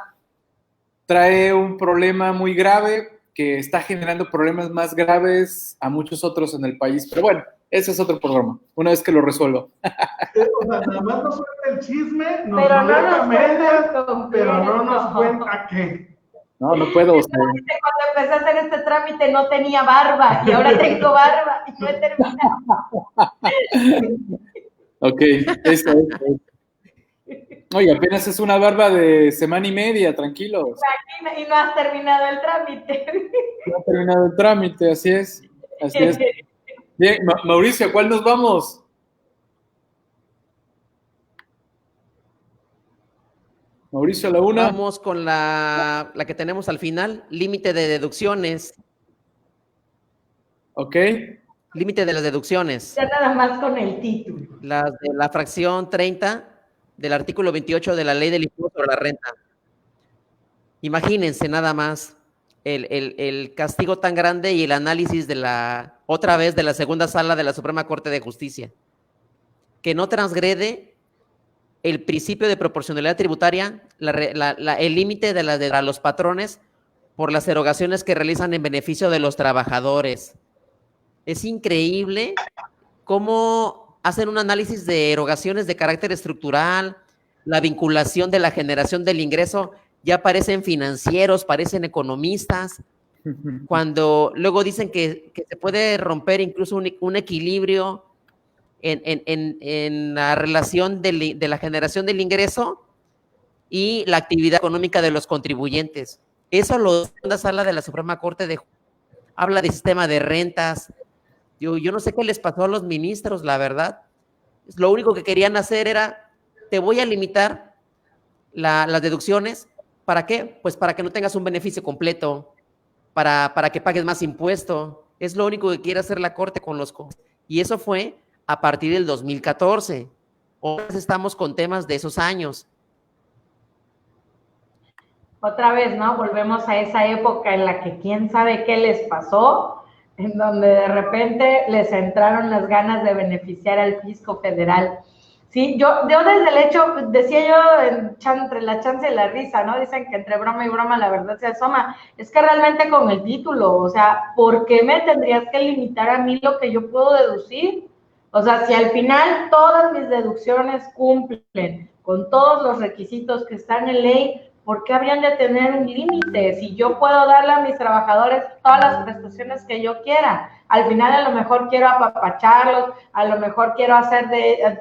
trae un problema muy grave que está generando problemas más graves a muchos otros en el país. Pero bueno, ese es otro programa, una vez que lo resuelvo. O sea, nada más nos suelta el chisme, pero no nos cuenta, pero no nos cuenta qué. No puedo. Cuando empecé a hacer este trámite no tenía barba y ahora tengo barba y no he terminado. Ok, eso. Oye, apenas es una barba de semana y media, tranquilos. Y no has terminado el trámite. No ha terminado el trámite, así es. Bien, Mauricio, ¿a cuál nos vamos? Mauricio, la una. Vamos con la que tenemos al final, límite de deducciones. Ok. Límite de las deducciones. Ya nada más con el título. Las de la fracción 30 del artículo 28 de la Ley del Impuesto sobre la Renta. Imagínense nada más el castigo tan grande y el análisis otra vez de la segunda sala de la Suprema Corte de Justicia, que no transgrede el principio de proporcionalidad tributaria, el límite de los patrones por las erogaciones que realizan en beneficio de los trabajadores. Es increíble cómo hacen un análisis de erogaciones de carácter estructural, la vinculación de la generación del ingreso, ya parecen financieros, parecen economistas, cuando luego dicen que se puede romper incluso un equilibrio en la relación de la generación del ingreso y la actividad económica de los contribuyentes. Eso la segunda sala de la Suprema Corte habla de sistema de rentas. Yo no sé qué les pasó a los ministros, la verdad. Lo único que querían hacer era, te voy a limitar las deducciones. ¿Para qué? Pues para que no tengas un beneficio completo, para que pagues más impuesto. Es lo único que quiere hacer la Corte con y eso fue a partir del 2014. Hoy estamos con temas de esos años. Otra vez, ¿no? Volvemos a esa época en la que quién sabe qué les pasó, en donde de repente les entraron las ganas de beneficiar al fisco federal. Sí, yo desde el hecho, decía yo entre la chance y la risa, ¿no? Dicen que entre broma y broma la verdad se asoma. Es que realmente con el título, o sea, ¿por qué me tendrías que limitar a mí lo que yo puedo deducir? O sea, si al final todas mis deducciones cumplen con todos los requisitos que están en ley, ¿por qué habrían de tener un límite? Si yo puedo darle a mis trabajadores todas las prestaciones que yo quiera, al final a lo mejor quiero apapacharlos, a lo mejor quiero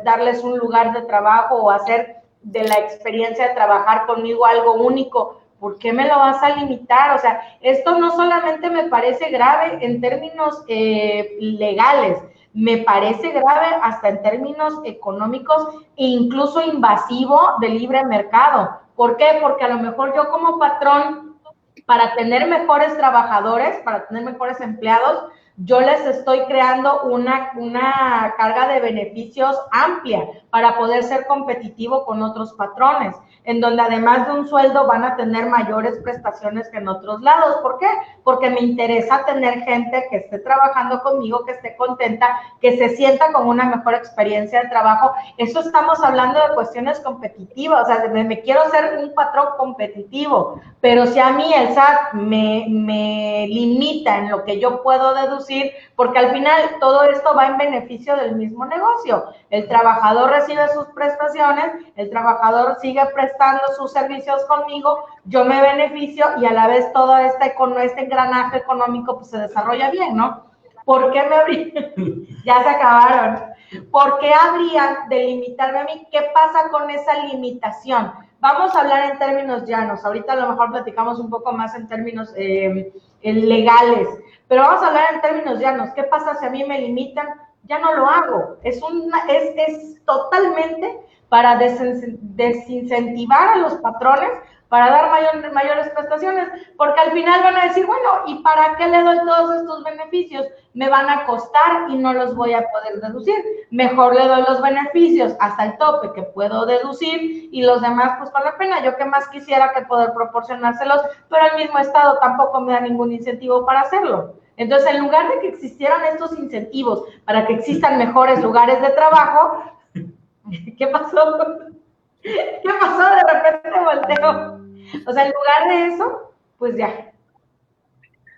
darles un lugar de trabajo o hacer de la experiencia de trabajar conmigo algo único. ¿Por qué me lo vas a limitar? O sea, esto no solamente me parece grave en términos legales, me parece grave hasta en términos económicos e incluso invasivo del libre mercado. ¿Por qué? Porque a lo mejor yo como patrón para tener mejores trabajadores, para tener mejores empleados, yo les estoy creando una carga de beneficios amplia para poder ser competitivo con otros patrones, en donde además de un sueldo van a tener mayores prestaciones que en otros lados. ¿Por qué? Porque me interesa tener gente que esté trabajando conmigo, que esté contenta, que se sienta con una mejor experiencia de trabajo. Eso estamos hablando de cuestiones competitivas, o sea, me quiero ser un patrón competitivo, pero si a mí el SAT me limita en lo que yo puedo deducir, porque al final todo esto va en beneficio del mismo negocio. El trabajador recibe sus prestaciones, el trabajador sigue prestando sus servicios conmigo, yo me beneficio y a la vez todo este engranaje económico pues se desarrolla bien, ¿no? ¿Por qué me habrían? Ya se acabaron. ¿Por qué habrían de limitarme a mí? ¿Qué pasa con esa limitación? Vamos a hablar en términos llanos. Ahorita a lo mejor platicamos un poco más en términos legales, pero vamos a hablar en términos llanos. ¿Qué pasa si a mí me limitan? Ya no lo hago. Es totalmente para desincentivar a los patrones para dar mayores prestaciones, porque al final van a decir, bueno, ¿y para qué le doy todos estos beneficios? Me van a costar y no los voy a poder deducir. Mejor le doy los beneficios hasta el tope que puedo deducir y los demás pues con la pena. Yo que más quisiera que poder proporcionárselos, pero el mismo Estado tampoco me da ningún incentivo para hacerlo. Entonces, en lugar de que existieran estos incentivos para que existan mejores lugares de trabajo, ¿qué pasó? ¿Qué pasó? De repente volteo. O sea, en lugar de eso, pues ya.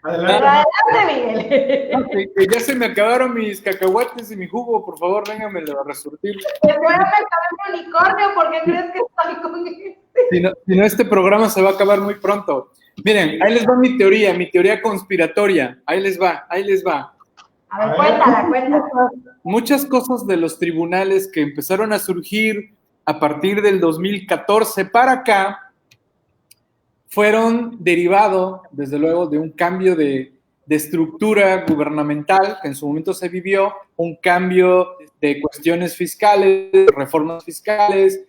Adelante, Miguel. No, que ya se me acabaron mis cacahuates y mi jugo, por favor, véngamelo a resurtir. Te voy a meter un unicornio porque crees que estoy con Si no, este programa se va a acabar muy pronto. Miren, ahí les va mi teoría conspiratoria. Ahí les va. A ver, cuéntala. Muchas cosas de los tribunales que empezaron a surgir a partir del 2014 para acá fueron derivado, desde luego, de un cambio de estructura gubernamental que en su momento se vivió, un cambio de cuestiones fiscales, reformas fiscales.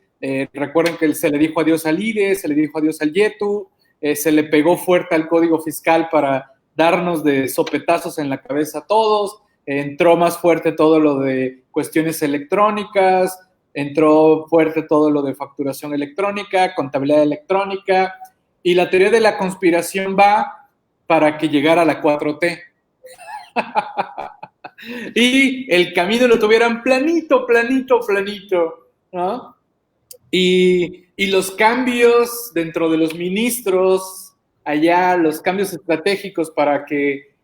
Recuerden que se le dijo adiós al IDE, se le dijo adiós al YETU, se le pegó fuerte al Código Fiscal para darnos de sopetazos en la cabeza a todos. Entró más fuerte todo lo de cuestiones electrónicas, entró fuerte todo lo de facturación electrónica, contabilidad electrónica, y la teoría de la conspiración va para que llegara la 4T. Y el camino lo tuvieran planito, ¿no? Y los cambios dentro de los ministros, allá, los cambios estratégicos para que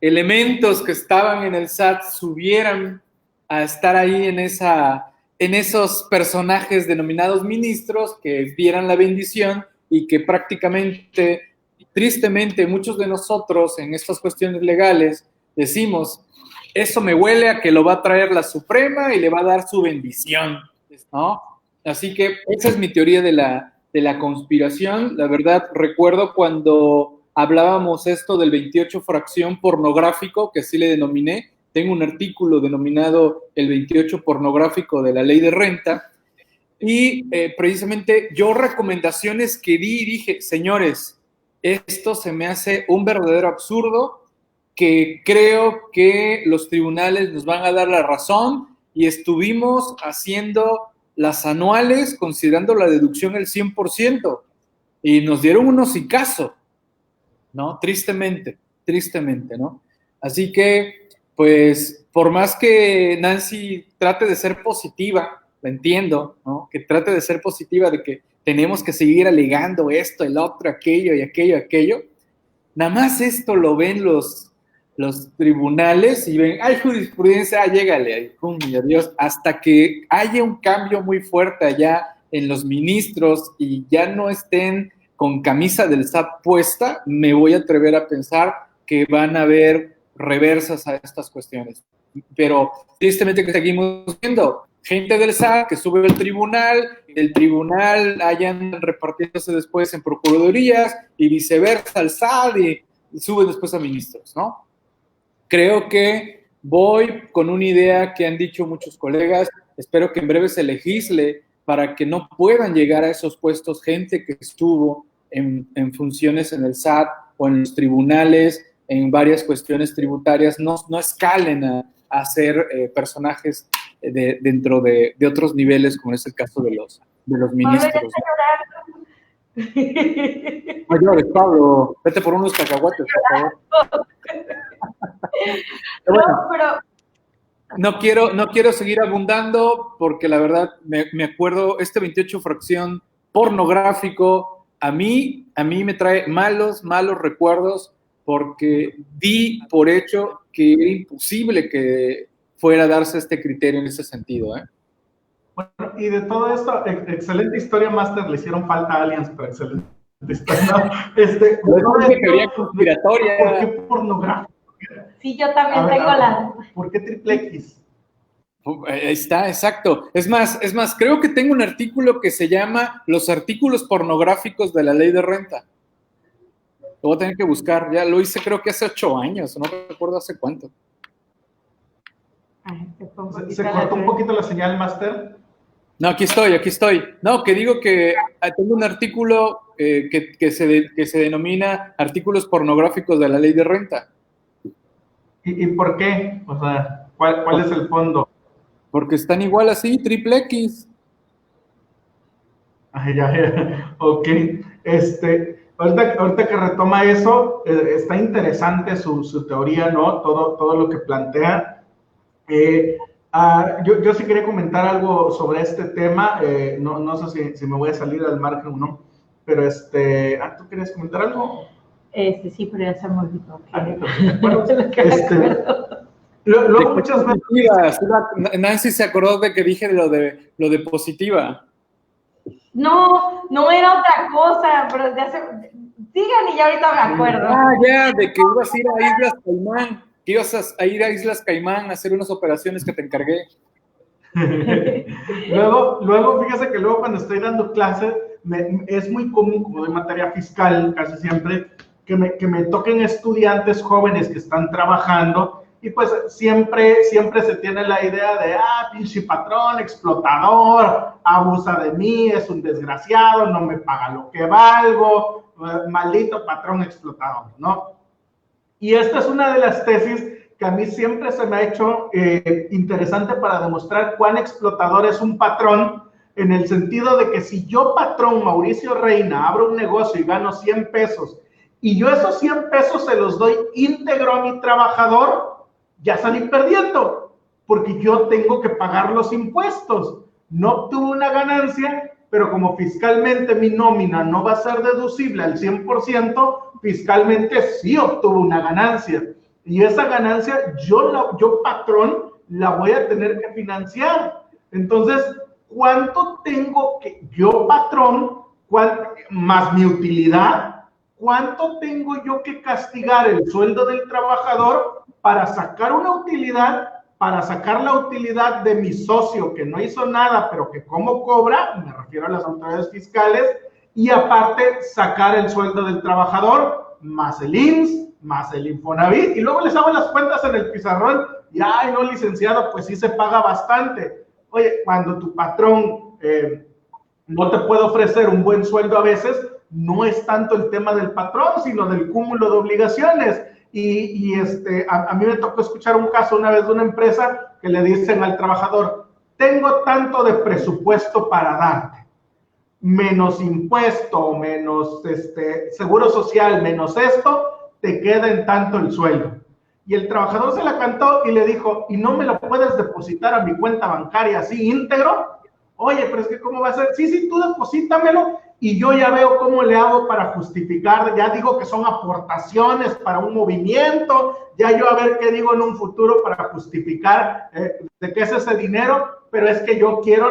elementos que estaban en el SAT subieran a estar ahí en esos personajes denominados ministros que dieran la bendición y que prácticamente, tristemente, muchos de nosotros en estas cuestiones legales decimos, eso me huele a que lo va a traer la Suprema y le va a dar su bendición, ¿no? Así que esa es mi teoría de la conspiración. La verdad, recuerdo cuando hablábamos esto del 28 fracción pornográfico, que así le denominé. Tengo un artículo denominado el 28 pornográfico de la ley de renta. Y precisamente yo recomendaciones que di y dije, señores, esto se me hace un verdadero absurdo, que creo que los tribunales nos van a dar la razón, y estuvimos haciendo las anuales considerando la deducción el 100% y nos dieron un hocicazo, ¿no? Tristemente, ¿no? Así que, pues, por más que Nancy trate de ser positiva, la entiendo, ¿no? Que trate de ser positiva, de que tenemos que seguir alegando esto, el otro, aquello y aquello, nada más esto lo ven los tribunales y ven, hay jurisprudencia, llégale, ahí, pum, y adiós, hasta que haya un cambio muy fuerte allá en los ministros y ya no estén con camisa del SAT puesta, me voy a atrever a pensar que van a haber reversas a estas cuestiones. Pero tristemente que seguimos viendo gente del SAT que sube al tribunal, del tribunal hayan repartiéndose después en procuradurías y viceversa al SAT y sube después a ministros, ¿no? Creo que voy con una idea que han dicho muchos colegas, espero que en breve se legisle para que no puedan llegar a esos puestos gente que estuvo en funciones en el SAT o en los tribunales, en varias cuestiones tributarias, no escalen a ser personajes dentro de otros niveles, como es el caso de los ministros. No llores, Pablo, vete por unos cacahuates, por favor. Bueno, no quiero seguir abundando porque la verdad me acuerdo, este 28 fracción pornográfico a mí me trae malos recuerdos porque di por hecho que era imposible que fuera a darse este criterio en ese sentido, ¿eh? Bueno, y de todo esto, excelente historia, Master, le hicieron falta aliens, pero excelente historia. No, teoría conspiratoria. ¿Por qué pornográfico? Sí, yo también tengo la... ¿Por qué triple X? Ahí está, exacto. Es más, creo que tengo un artículo que se llama Los artículos pornográficos de la ley de renta. Lo voy a tener que buscar, ya lo hice creo que hace 8 años, no recuerdo hace cuánto. Ay, ¿Se cortó un poquito la señal, Master? No, aquí estoy. No, que digo que tengo un artículo que se denomina artículos pornográficos de la ley de renta. ¿Y por qué? O sea, ¿cuál es el fondo? Porque están igual así, triple X. Ay, ya. Ok. Ahorita que retoma eso, está interesante su teoría, ¿no? Todo lo que plantea. Yo sí quería comentar algo sobre este tema. No sé si me voy a salir al margen o no, pero ¿tú querías comentar algo? Sí, pero ya se me olvidó. Bueno, luego muchas veces... Nancy se acordó de que dije lo de positiva. No era otra cosa, pero ya sigan y ya ahorita me acuerdo. Ya, de que ibas a ir a Islas Caimán, que ibas a ir a Islas Caimán a hacer unas operaciones que te encargué. luego, fíjese que luego cuando estoy dando clases, es muy común, como doy materia fiscal casi siempre, que me toquen estudiantes jóvenes que están trabajando y pues siempre se tiene la idea de, pinche patrón, explotador, abusa de mí, es un desgraciado, no me paga lo que valgo, maldito patrón explotador, ¿no? Y esta es una de las tesis que a mí siempre se me ha hecho interesante para demostrar cuán explotador es un patrón, en el sentido de que si yo, patrón Mauricio Reina, abro un negocio y gano 100 pesos, y yo esos 100 pesos se los doy íntegro a mi trabajador, ya salí perdiendo, porque yo tengo que pagar los impuestos. No obtuve una ganancia, pero como fiscalmente mi nómina no va a ser deducible al 100%, fiscalmente sí obtuve una ganancia. Y esa ganancia, yo patrón, la voy a tener que financiar. Entonces, ¿cuánto tengo que, yo patrón, más mi utilidad, cuánto tengo yo que castigar el sueldo del trabajador para sacar una utilidad, para sacar la utilidad de mi socio que no hizo nada, pero que cómo cobra, me refiero a las autoridades fiscales, y aparte sacar el sueldo del trabajador, más el IMSS, más el Infonavit, y luego les hago las cuentas en el pizarrón, y ay, no, licenciado, pues sí se paga bastante. Oye, cuando tu patrón no te puede ofrecer un buen sueldo a veces, no es tanto el tema del patrón, sino del cúmulo de obligaciones. Y a mí me tocó escuchar un caso una vez de una empresa que le dicen al trabajador, tengo tanto de presupuesto para darte, menos impuesto, menos seguro social, menos esto, te queda en tanto el sueldo. Y el trabajador se la cantó y le dijo, ¿y no me lo puedes depositar a mi cuenta bancaria así íntegro? Oye, pero es que ¿cómo va a ser? Sí, tú deposítamelo y yo ya veo cómo le hago para justificar, ya digo que son aportaciones para un movimiento, ya yo a ver qué digo en un futuro para justificar de qué es ese dinero, pero es que yo quiero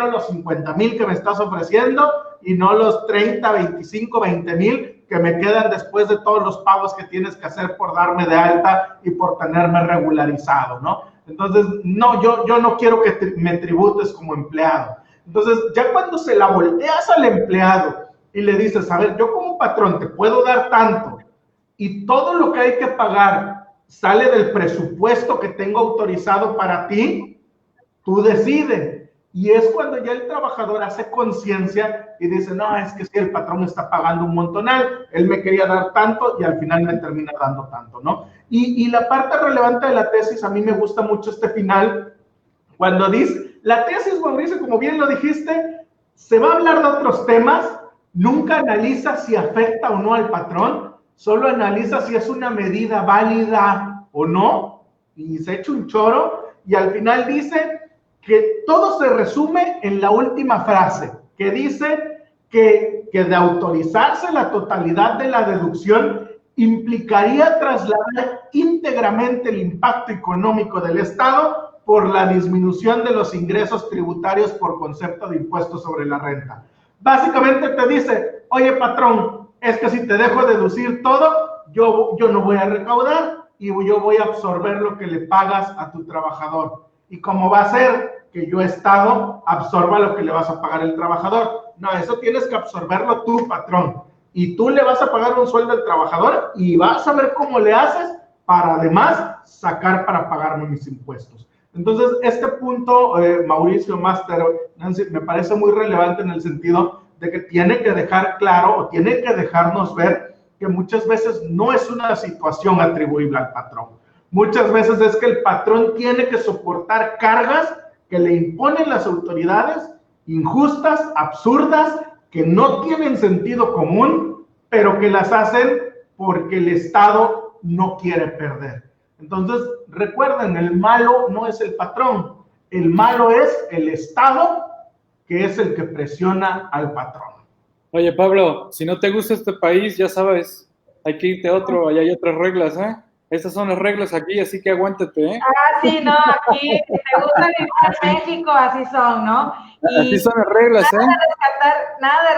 los 50,000 que me estás ofreciendo y no los 30, 25, 20,000 que me quedan después de todos los pagos que tienes que hacer por darme de alta y por tenerme regularizado, ¿no? Entonces, no, yo no quiero que me tributes como empleado. Entonces, ya cuando se la volteas al empleado y le dices, a ver, yo como patrón te puedo dar tanto y todo lo que hay que pagar sale del presupuesto que tengo autorizado para ti, tú decides. Y es cuando ya el trabajador hace conciencia y dice, no, es que si el patrón está pagando un montonal, él me quería dar tanto y al final me termina dando tanto, ¿no? Y la parte relevante de la tesis, a mí me gusta mucho este final, cuando dice, la tesis, Mauricio, como bien lo dijiste, se va a hablar de otros temas, nunca analiza si afecta o no al patrón, solo analiza si es una medida válida o no, y se echa un choro, y al final dice que todo se resume en la última frase, que dice que de autorizarse la totalidad de la deducción implicaría trasladar íntegramente el impacto económico del Estado por la disminución de los ingresos tributarios por concepto de impuesto sobre la renta. Básicamente te dice, oye patrón, es que si te dejo deducir todo, yo no voy a recaudar y yo voy a absorber lo que le pagas a tu trabajador. ¿Y cómo va a ser? Que yo, Estado, absorba lo que le vas a pagar el trabajador. No, eso tienes que absorberlo tú, patrón. Y tú le vas a pagar un sueldo al trabajador y vas a ver cómo le haces para además sacar para pagarme mis impuestos. Entonces, este punto, Mauricio, Máster, Nancy, me parece muy relevante en el sentido de que tiene que dejar claro o tiene que dejarnos ver que muchas veces no es una situación atribuible al patrón. Muchas veces es que el patrón tiene que soportar cargas que le imponen las autoridades, injustas, absurdas, que no tienen sentido común, pero que las hacen porque el Estado no quiere perder. Entonces, recuerden, el malo no es el patrón, el malo es el Estado, que es el que presiona al patrón. Oye, Pablo, si no te gusta este país, ya sabes, hay que irte a otro, allá hay otras reglas, ¿eh? Estas son las reglas aquí, así que aguántate, ¿eh? Ah, sí, no, aquí, si te gusta vivir en México, así son, ¿no? Y así son las reglas, nada de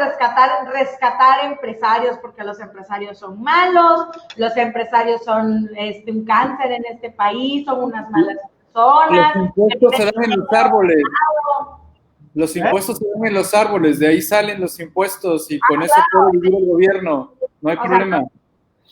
rescatar empresarios, porque los empresarios son malos, los empresarios son un cáncer en este país, son unas malas personas. Los impuestos se dan en los árboles. Los impuestos se dan en los árboles, de ahí salen los impuestos y con eso puede vivir el gobierno, no hay problema.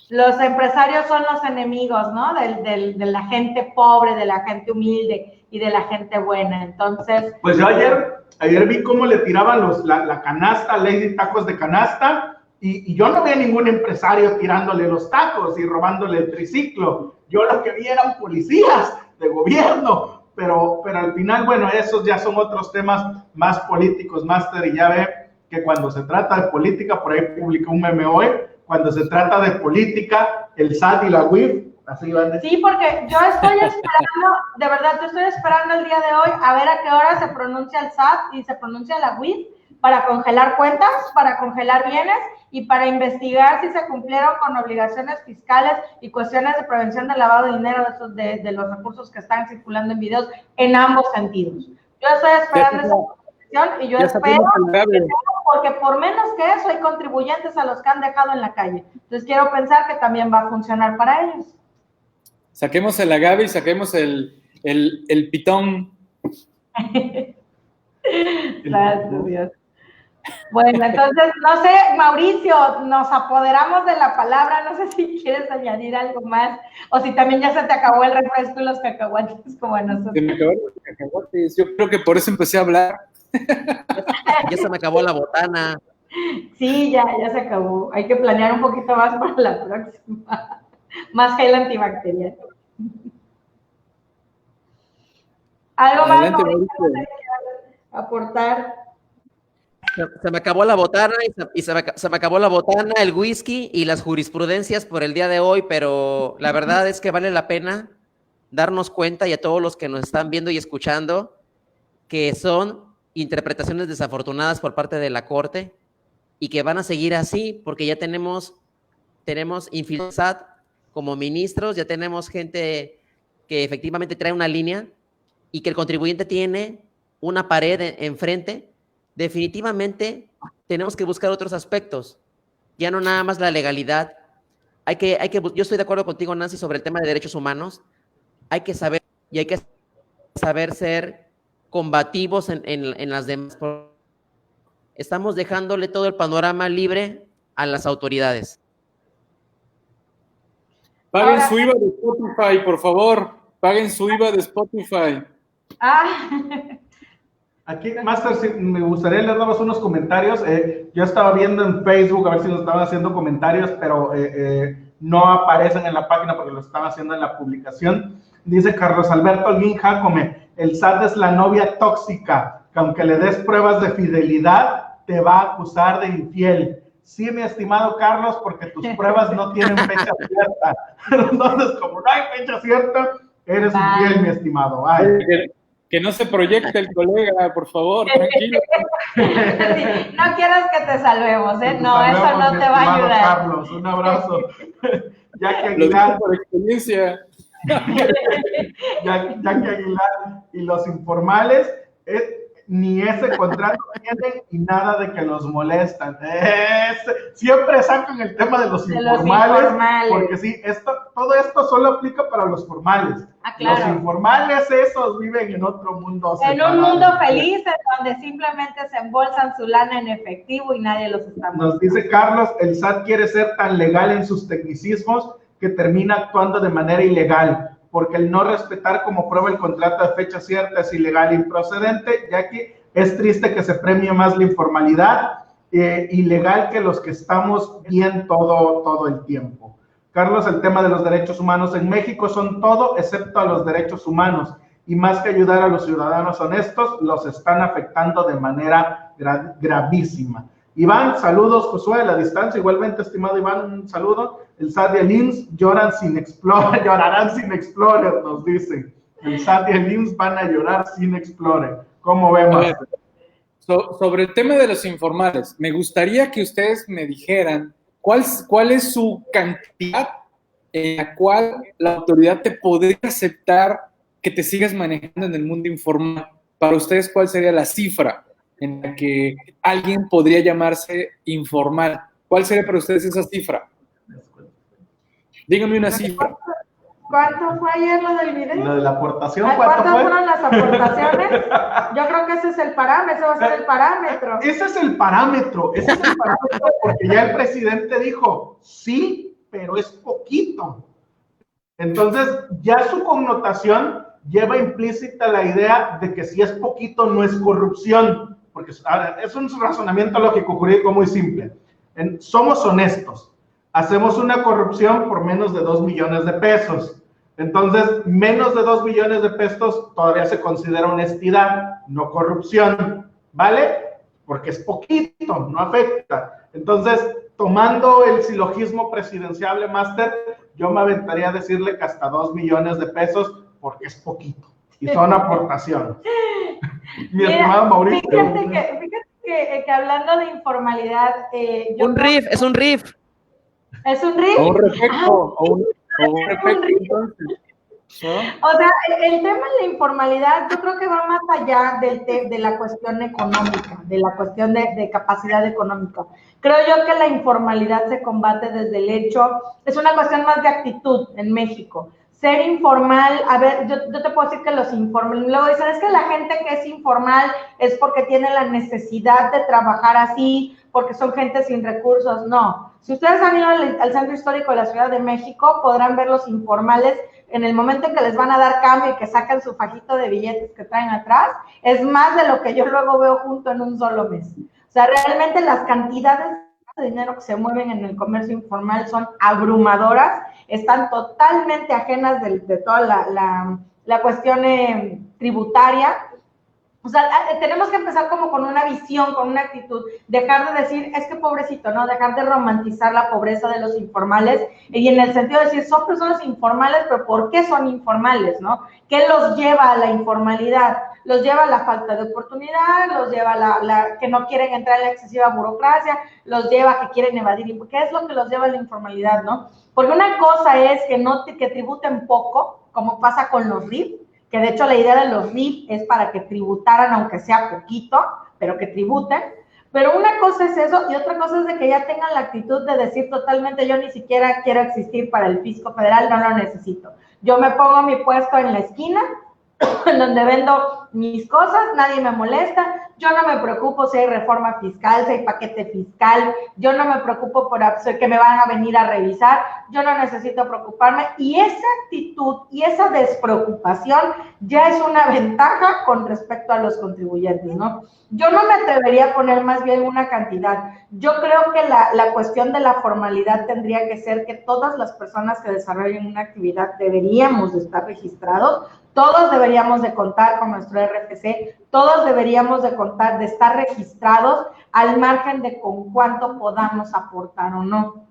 Los empresarios son los enemigos, ¿no? De la gente pobre, de la gente humilde y de la gente buena. Entonces... Pues yo ayer vi cómo le tiraban la canasta, ley de tacos de canasta, y yo no vi a ningún empresario tirándole los tacos y robándole el triciclo. Yo lo que vi eran policías de gobierno, pero al final, bueno, esos ya son otros temas más políticos, Máster, y ya ve que cuando se trata de política, por ahí publicó un meme hoy, cuando se trata de política, el SAT y la UIF, así van a decir. Sí, porque yo estoy esperando, de verdad, yo estoy esperando el día de hoy a ver a qué hora se pronuncia el SAT y se pronuncia la UIF para congelar cuentas, para congelar bienes y para investigar si se cumplieron con obligaciones fiscales y cuestiones de prevención del lavado de dinero de los recursos que están circulando en videos en ambos sentidos. Yo estoy esperando esa posición y yo espero porque por menos que eso hay contribuyentes a los que han dejado en la calle. Entonces quiero pensar que también va a funcionar para ellos. Saquemos el agave y saquemos el pitón. Gracias, Dios. Bueno, entonces, no sé, Mauricio, nos apoderamos de la palabra, no sé si quieres añadir algo más, o si también ya se te acabó el refresco y los cacahuates como a nosotros. Se me acabaron los cacahuates, yo creo que por eso empecé a hablar. Ya se me acabó la botana. Sí, ya se acabó, hay que planear un poquito más para la próxima, más gel antibacterial. ¿Algo más, Mauricio, que aportar? Se me acabó la botana y se me acabó la botana, el whisky y las jurisprudencias por el día de hoy, pero la verdad es que vale la pena darnos cuenta, y a todos los que nos están viendo y escuchando, que son interpretaciones desafortunadas por parte de la Corte y que van a seguir así porque ya tenemos infiltrados como ministros, ya tenemos gente que efectivamente trae una línea y que el contribuyente tiene una pared enfrente. Definitivamente tenemos que buscar otros aspectos, ya no nada más la legalidad. Yo estoy de acuerdo contigo, Nancy, sobre el tema de derechos humanos. Hay que saber ser combativos en las demás. Estamos dejándole todo el panorama libre a las autoridades. Paguen su IVA de Spotify, por favor. Paguen su IVA de Spotify. Aquí, Master, sí, me gustaría leernos unos comentarios. Yo estaba viendo en Facebook a ver si nos estaban haciendo comentarios, pero no aparecen en la página porque lo están haciendo en la publicación. Dice Carlos Alberto Holguín Jacome, el SAT es la novia tóxica, que aunque le des pruebas de fidelidad, te va a acusar de infiel. Sí, mi estimado Carlos, porque tus pruebas no tienen fecha cierta. Entonces, como no hay fecha cierta, eres infiel, mi estimado. Ay. Que no se proyecte el colega, por favor, tranquilo. Sí, no quieras que te salvemos, ¿eh? No, salvemos, eso no te va a ayudar. Carlos, un abrazo. Jackie Aguilar. Por experiencia. Jackie Aguilar y los informales, ni ese contrato tienen y nada de que los molestan. Siempre sacan el tema de los informales, porque sí, todo esto solo aplica para los formales. Claro. Los informales, esos viven en otro mundo. En un mundo feliz, en donde simplemente se embolsan su lana en efectivo y nadie los está mostrando. Nos dice Carlos, el SAT quiere ser tan legal en sus tecnicismos que termina actuando de manera ilegal, porque el no respetar como prueba el contrato de fecha cierta es ilegal e improcedente, ya que es triste que se premie más la informalidad ilegal que los que estamos bien todo el tiempo. Carlos, el tema de los derechos humanos en México son todo excepto a los derechos humanos, y más que ayudar a los ciudadanos honestos, los están afectando de manera gravísima. Iván, saludos, Josué, a la distancia, igualmente, estimado Iván, un saludo. El SAT y el IMSS llorarán sin Explorer, nos dicen. El SAT y el IMSS van a llorar sin Explorer. ¿Cómo vemos? Sobre el tema de los informales, me gustaría que ustedes me dijeran cuál es su cantidad en la cual la autoridad te podría aceptar que te sigas manejando en el mundo informal. Para ustedes, ¿cuál sería la cifra en la que alguien podría llamarse informal? ¿Cuál sería para ustedes esa cifra? Díganme una cifra. ¿Cuánto fue ayer lo del video? Lo de la aportación, ¿cuántas fueron las aportaciones? Yo creo que ese es el parámetro, ese va a ser el parámetro. Ese es el parámetro, porque ya el presidente dijo, sí, pero es poquito. Entonces, ya su connotación lleva implícita la idea de que si es poquito no es corrupción, porque es un razonamiento lógico, jurídico muy simple. Somos honestos. Hacemos una corrupción por menos de 2 millones de pesos. Entonces, menos de 2 millones de pesos todavía se considera honestidad, no corrupción, ¿vale? Porque es poquito, no afecta. Entonces, tomando el silogismo presidenciable, Master, yo me aventaría a decirle que hasta 2 millones de pesos, porque es poquito, y son aportaciones. Mi estimado Mauricio. Fíjate que hablando de informalidad... Es un riff. ¿Es un RIF? O un reflecto, o un reflecto. O sea, el tema de la informalidad yo creo que va más allá de la cuestión económica, de la cuestión de capacidad económica. Creo yo que la informalidad se combate desde el hecho, es una cuestión más de actitud en México. Ser informal, a ver, yo te puedo decir que los informales, luego dicen, es que la gente que es informal es porque tiene la necesidad de trabajar así, porque son gente sin recursos. No. Si ustedes han ido al centro histórico de la Ciudad de México, podrán ver los informales en el momento en que les van a dar cambio y que sacan su fajito de billetes que traen atrás, es más de lo que yo luego veo junto en un solo mes. O sea, realmente las cantidades de dinero que se mueven en el comercio informal son abrumadoras, están totalmente ajenas de toda la cuestión tributaria. O sea, tenemos que empezar como con una visión, con una actitud, dejar de decir, es que pobrecito, ¿no? Dejar de romantizar la pobreza de los informales y en el sentido de decir, son personas informales, pero ¿por qué son informales, no? ¿Qué los lleva a la informalidad? Los lleva a la falta de oportunidad, los lleva a que no quieren entrar en la excesiva burocracia, los lleva a que quieren evadir, ¿qué es lo que los lleva a la informalidad, no? Porque una cosa es que tributen poco, como pasa con los RIF, que de hecho la idea de los RIF es para que tributaran, aunque sea poquito, pero que tributen. Pero una cosa es eso y otra cosa es de que ya tengan la actitud de decir totalmente, yo ni siquiera quiero existir para el fisco federal, no lo necesito. Yo me pongo mi puesto en la esquina en donde vendo mis cosas, nadie me molesta, yo no me preocupo si hay reforma fiscal, si hay paquete fiscal, yo no me preocupo por que me van a venir a revisar, yo no necesito preocuparme, y esa actitud y esa despreocupación ya es una ventaja con respecto a los contribuyentes, ¿no? Yo no me atrevería a poner más bien una cantidad. Yo creo que la cuestión de la formalidad tendría que ser que todas las personas que desarrollen una actividad deberíamos de estar registrados, todos deberíamos de contar con nuestro RFC, todos deberíamos de contar, de estar registrados al margen de con cuánto podamos aportar o no.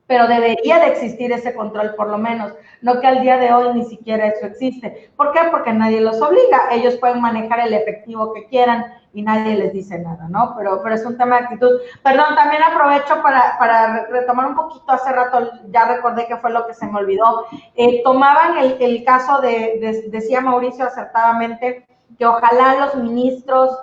Pero debería de existir ese control por lo menos, no que al día de hoy ni siquiera eso existe. ¿Por qué? Porque nadie los obliga, ellos pueden manejar el efectivo que quieran y nadie les dice nada, ¿no? Pero es un tema de actitud. Perdón, también aprovecho para retomar un poquito, hace rato ya recordé que fue lo que se me olvidó. Tomaban el caso decía Mauricio acertadamente, que ojalá los ministros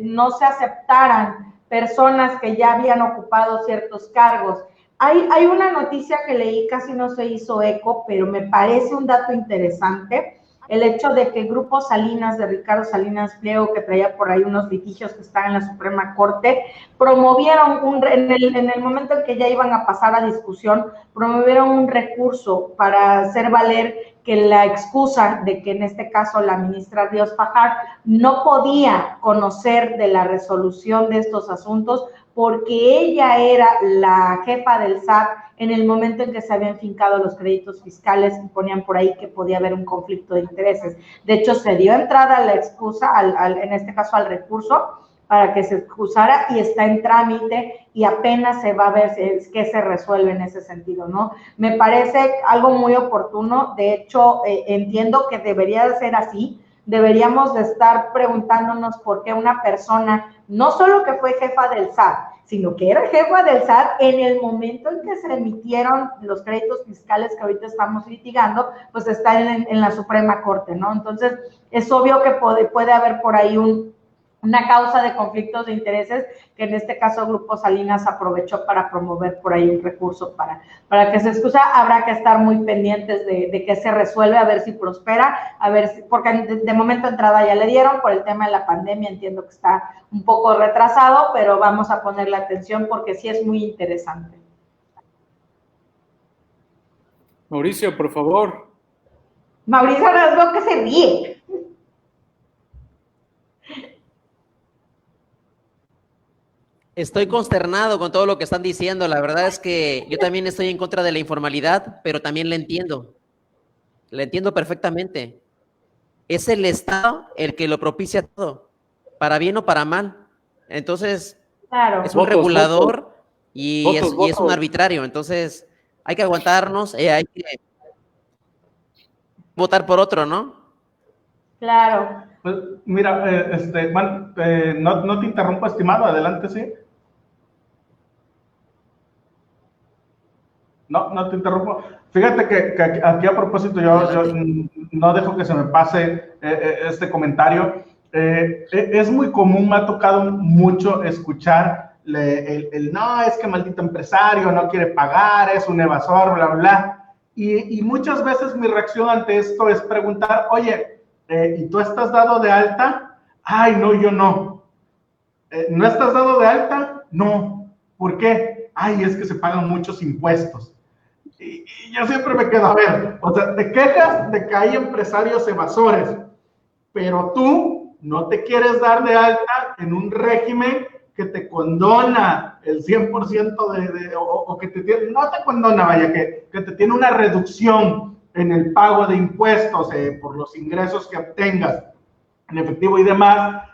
no se aceptaran personas que ya habían ocupado ciertos cargos. Hay una noticia que leí, casi no se hizo eco, pero me parece un dato interesante, el hecho de que el Grupo Salinas, de Ricardo Salinas Pliego, que traía por ahí unos litigios que están en la Suprema Corte, promovieron, en el momento en que ya iban a pasar a discusión, promovieron un recurso para hacer valer que la excusa de que en este caso la ministra Ríos Fajardo no podía conocer de la resolución de estos asuntos porque ella era la jefa del SAT en el momento en que se habían fincado los créditos fiscales y ponían por ahí que podía haber un conflicto de intereses. De hecho, se dio entrada a la excusa, en este caso al recurso, para que se excusara y está en trámite y apenas se va a ver qué se resuelve en ese sentido, ¿no? Me parece algo muy oportuno, de hecho, entiendo que debería de ser así, deberíamos de estar preguntándonos por qué una persona, no solo que fue jefa del SAT, sino que era jefa del SAT en el momento en que se emitieron los créditos fiscales que ahorita estamos litigando, pues está en la Suprema Corte, ¿no? Entonces, es obvio que puede haber por ahí una causa de conflictos de intereses que en este caso Grupo Salinas aprovechó para promover por ahí un recurso para que se excusa. Habrá que estar muy pendientes de que se resuelve, a ver si prospera, a ver si, porque de momento entrada ya le dieron por el tema de la pandemia, entiendo que está un poco retrasado, pero vamos a ponerle atención porque sí es muy interesante. Mauricio, por favor. Mauricio, ahora veo que se ríe. Estoy consternado con todo lo que están diciendo. La verdad es que yo también estoy en contra de la informalidad, pero también la entiendo. La entiendo perfectamente. Es el Estado el que lo propicia todo, para bien o para mal. Entonces, claro, es un regulador y es un arbitrario. Entonces, hay que aguantarnos, hay que votar por otro, ¿no? Claro. Pues mira, no te interrumpo, estimado, adelante, sí. No te interrumpo. Fíjate que aquí a propósito yo no dejo que se me pase este comentario. Es muy común, me ha tocado mucho escuchar no, es que maldito empresario no quiere pagar, es un evasor, bla, bla. Y muchas veces mi reacción ante esto es preguntar, oye, ¿y tú estás dado de alta? Ay, no, yo no. ¿No estás dado de alta? No. ¿Por qué? Ay, es que se pagan muchos impuestos. Y yo siempre me quedo, a ver, o sea, te quejas de que hay empresarios evasores, pero tú no te quieres dar de alta en un régimen que te condona el 100% o que te tiene, no te condona, vaya, que te tiene una reducción en el pago de impuestos por los ingresos que obtengas en efectivo y demás,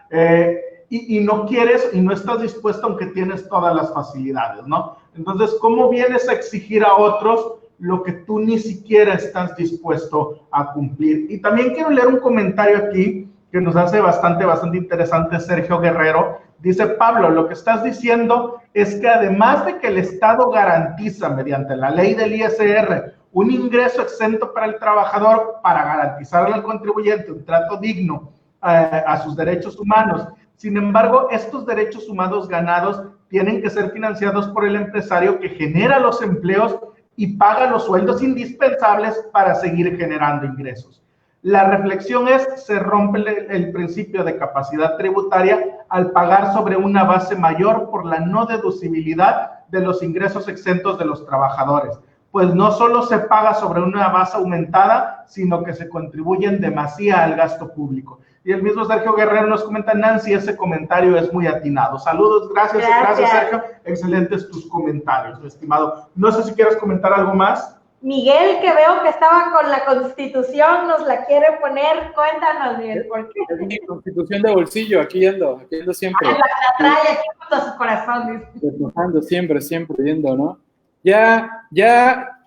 y no quieres y no estás dispuesto aunque tienes todas las facilidades, ¿no? Entonces, ¿cómo vienes a exigir a otros lo que tú ni siquiera estás dispuesto a cumplir? Y también quiero leer un comentario aquí que nos hace bastante interesante Sergio Guerrero. Dice, Pablo, lo que estás diciendo es que además de que el Estado garantiza mediante la ley del ISR un ingreso exento para el trabajador para garantizarle al contribuyente un trato digno a sus derechos humanos, sin embargo, estos derechos humanos ganados tienen que ser financiados por el empresario que genera los empleos y paga los sueldos indispensables para seguir generando ingresos. La reflexión es, se rompe el principio de capacidad tributaria al pagar sobre una base mayor por la no deducibilidad de los ingresos exentos de los trabajadores. Pues no solo se paga sobre una base aumentada, sino que se contribuye en demasía al gasto público. Y el mismo Sergio Guerrero nos comenta, Nancy, ese comentario es muy atinado. Saludos, gracias Sergio. Excelentes tus comentarios, mi estimado. No sé si quieres comentar algo más. Miguel, que veo que estaba con la Constitución, nos la quiere poner. Cuéntanos, Miguel, ¿por qué? Es mi Constitución de bolsillo, aquí ando siempre. La trae aquí junto a su corazón. Empujando siempre yendo, ¿no? Ya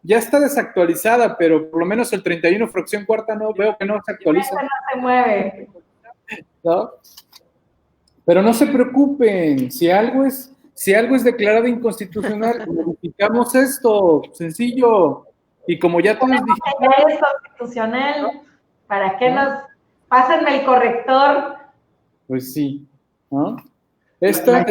está desactualizada, pero por lo menos el 31 fracción cuarta no veo que no se actualiza. No se mueve. ¿No? Pero no se preocupen, si algo es declarado inconstitucional, modificamos esto, sencillo. Y como ya todos dijimos, es constitucional, ¿para qué nos pásenme el corrector? Pues sí, ¿no? Esta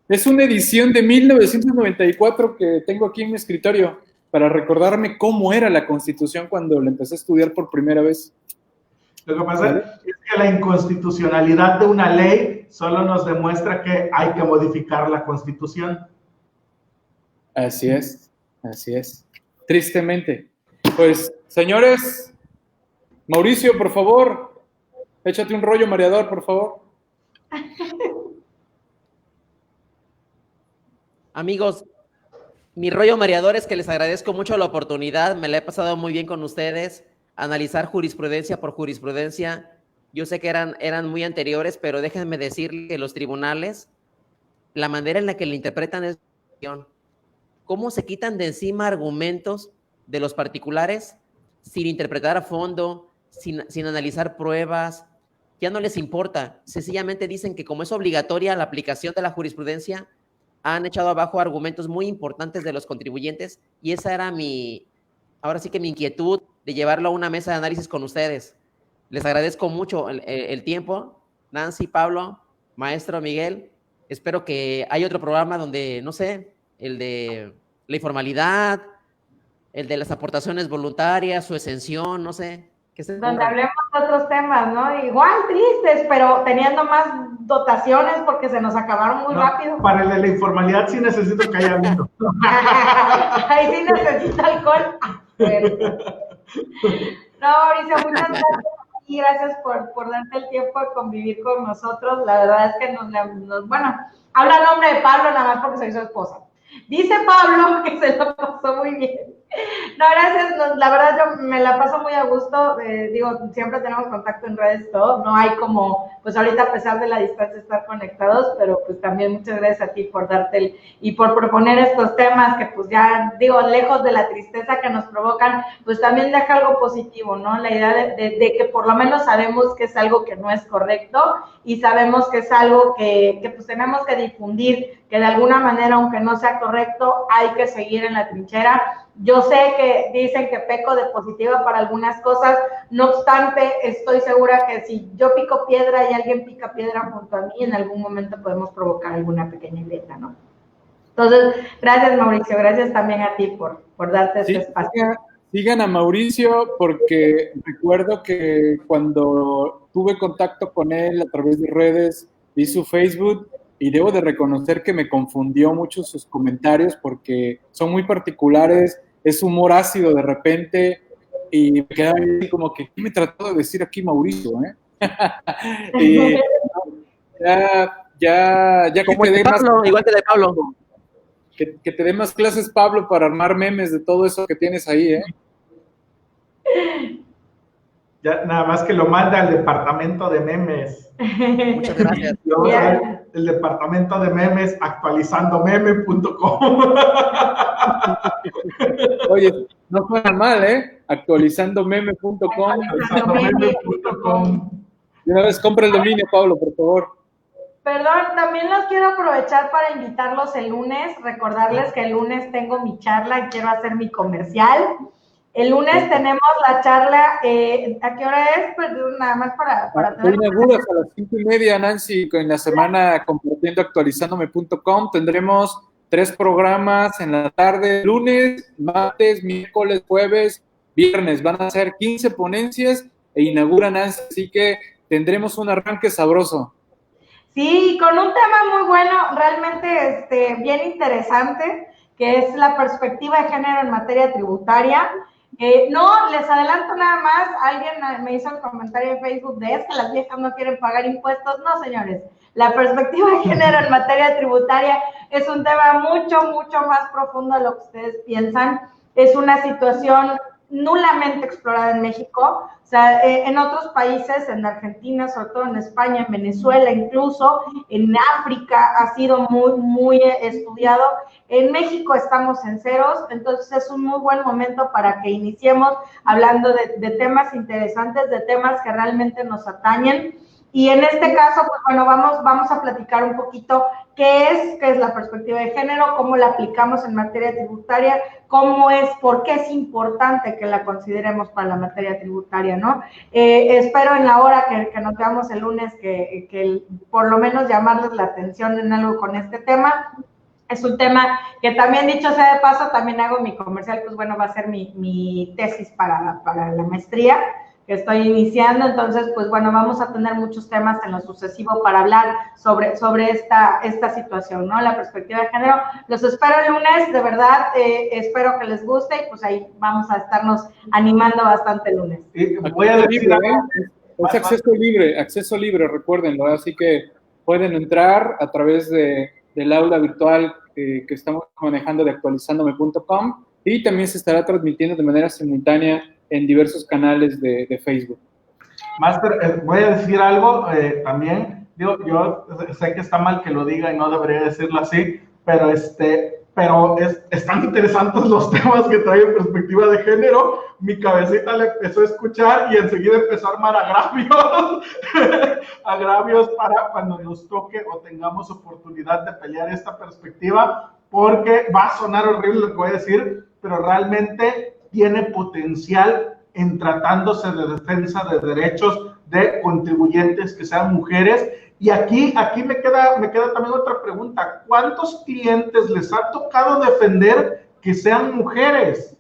es una edición de 1994 que tengo aquí en mi escritorio para recordarme cómo era la Constitución cuando la empecé a estudiar por primera vez. Lo que pasa es que la inconstitucionalidad de una ley solo nos demuestra que hay que modificar la Constitución. Así es. Tristemente. Pues, señores, Mauricio, por favor, échate un rollo mareador, por favor. Amigos, mi rollo mareador es que les agradezco mucho la oportunidad, me la he pasado muy bien con ustedes, analizar jurisprudencia por jurisprudencia. Yo sé que eran muy anteriores, pero déjenme decirles que los tribunales, la manera en la que le interpretan es cómo se quitan de encima argumentos de los particulares sin interpretar a fondo, sin analizar pruebas. Ya no les importa, sencillamente dicen que como es obligatoria la aplicación de la jurisprudencia, han echado abajo argumentos muy importantes de los contribuyentes, y esa era ahora sí que mi inquietud de llevarlo a una mesa de análisis con ustedes. Les agradezco mucho el tiempo, Nancy, Pablo, maestro Miguel. Espero que haya otro programa donde, no sé, el de la informalidad, el de las aportaciones voluntarias, su exención, no sé. Donde hablemos de otros temas, ¿no? Igual tristes, pero teniendo más dotaciones porque se nos acabaron muy rápido. Para el de la informalidad sí necesito que haya vino. Ahí sí necesito alcohol. No, Mauricio, muchas gracias y gracias por darte el tiempo de convivir con nosotros. La verdad es que bueno, habla nombre de Pablo nada más porque soy su esposa. Dice Pablo que se lo pasó muy bien. No, gracias, la verdad yo me la paso muy a gusto, siempre tenemos contacto en redes, todo, no hay como, pues ahorita a pesar de la distancia estar conectados, pero pues también muchas gracias a ti por y por proponer estos temas que pues ya, lejos de la tristeza que nos provocan, pues también deja algo positivo, ¿no? La idea de que por lo menos sabemos que es algo que no es correcto y sabemos que es algo que pues tenemos que difundir, que de alguna manera, aunque no sea correcto, hay que seguir en la trinchera. Yo sé que dicen que peco de positiva para algunas cosas, no obstante, estoy segura que si yo pico piedra y alguien pica piedra junto a mí, en algún momento podemos provocar alguna pequeña grieta, ¿no? Entonces, gracias Mauricio, gracias también a ti por darte este espacio. Sigan a Mauricio porque recuerdo que cuando tuve contacto con él a través de redes, vi su Facebook y debo de reconocer que me confundió mucho sus comentarios porque son muy particulares, es humor ácido de repente y me quedaba como que, ¿qué me trató de decir aquí Mauricio? Y ya que como te dé más... igual que de Pablo. Que te dé más clases, Pablo, para armar memes de todo eso que tienes ahí, Ya, nada más que lo manda al departamento de memes. Muchas gracias. El departamento de memes actualizandomeme.com. Oye, no suena mal, actualizandomeme.com. Actualizandomeme.com. Y una vez compra el dominio, Pablo, por favor. Perdón, también los quiero aprovechar para invitarlos el lunes, recordarles que el lunes tengo mi charla y quiero hacer mi comercial. El lunes tenemos la charla, ¿a qué hora es? Pues nada más para tener... inauguras a las 5:30, Nancy, en la semana compartiendo actualizandome.com. Tendremos 3 programas en la tarde, lunes, martes, miércoles, jueves, viernes. Van a ser 15 ponencias e inaugura Nancy, así que tendremos un arranque sabroso. Sí, con un tema muy bueno, realmente bien interesante, que es la perspectiva de género en materia tributaria. No, les adelanto nada más, alguien me hizo el comentario en Facebook de es que las viejas no quieren pagar impuestos. No, señores, la perspectiva de género en materia tributaria es un tema mucho, mucho más profundo de lo que ustedes piensan. Es una situación nulamente explorada en México. O sea, en otros países, en Argentina, sobre todo en España, en Venezuela, incluso en África ha sido muy, muy estudiado. En México estamos en ceros, entonces es un muy buen momento para que iniciemos hablando de temas interesantes, de temas que realmente nos atañen. Y en este caso, pues bueno, vamos a platicar un poquito qué es la perspectiva de género, cómo la aplicamos en materia tributaria, por qué es importante que la consideremos para la materia tributaria, ¿no? Espero en la hora que nos veamos el lunes que por lo menos llamarles la atención en algo con este tema. Es un tema que también, dicho sea de paso, también hago mi comercial, pues bueno, va a ser mi tesis para la maestría que estoy iniciando. Entonces, pues bueno, vamos a tener muchos temas en lo sucesivo para hablar sobre esta situación, ¿no? La perspectiva de género. Los espero el lunes, de verdad, espero que les guste y pues ahí vamos a estarnos animando bastante el lunes. Voy a decir es acceso libre, recuérdenlo, así que pueden entrar a través del aula virtual que estamos manejando de actualizandome.com y también se estará transmitiendo de manera simultánea en diversos canales de Facebook. Master, voy a decir algo también. Digo, yo sé que está mal que lo diga y no debería decirlo así, pero están interesantes los temas que trae en perspectiva de género. Mi cabecita le empezó a escuchar y enseguida empezó a armar agravios para cuando nos toque o tengamos oportunidad de pelear esta perspectiva, porque va a sonar horrible lo que voy a decir, pero realmente tiene potencial en tratándose de defensa de derechos de contribuyentes que sean mujeres. Y aquí me queda también otra pregunta. ¿Cuántos clientes les ha tocado defender que sean mujeres?